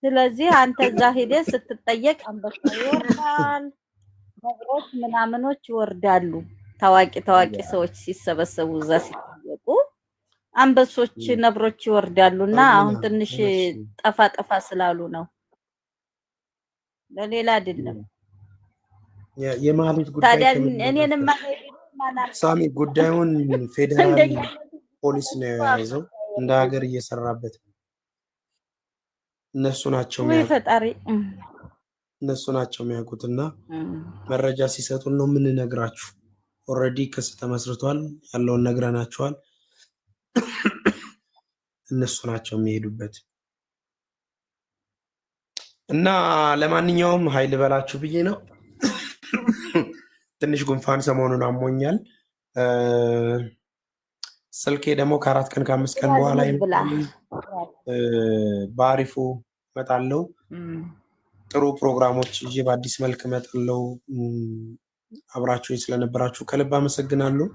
ስለዚህ አንተ እዛ ሄደህ ስትጠየቅ አንበሳ ይወርዳል፣ ነብሮች ምናምኖች ይወርዳሉ። ታዋቂ ሰዎች ሲሰበሰቡ እዛ ሲጠየቁ አንበሶች ነብሮች ይወርዳሉና አሁን ትንሽ ጠፋ ስላሉ ነው፣ ለሌላ አይደለም። የማህሌት ጉዳይ ታዲያ እኔንም ሳሚ ጉዳዩን ፌደራል ፖሊስ ነው የያዘው፣ እንደ ሀገር እየሰራበት ነው። እነሱ ናቸው የሚያውቁትና መረጃ ሲሰጡን ነው የምንነግራችሁ። ኦልሬዲ ክስ ተመስርቷል፣ ያለውን ነግረናቸዋል። እነሱ ናቸው የሚሄዱበት እና ለማንኛውም ኃይል በላችሁ ብዬ ነው። ትንሽ ጉንፋን ሰሞኑን አሞኛል። ስልኬ ደግሞ ከ4 ቀን ከ5 ቀን በኋላ በአሪፉ እመጣለሁ። ጥሩ ፕሮግራሞች ይዤ በአዲስ መልክ እመጣለሁ። አብራችሁኝ ስለነበራችሁ ከልብ አመሰግናለሁ።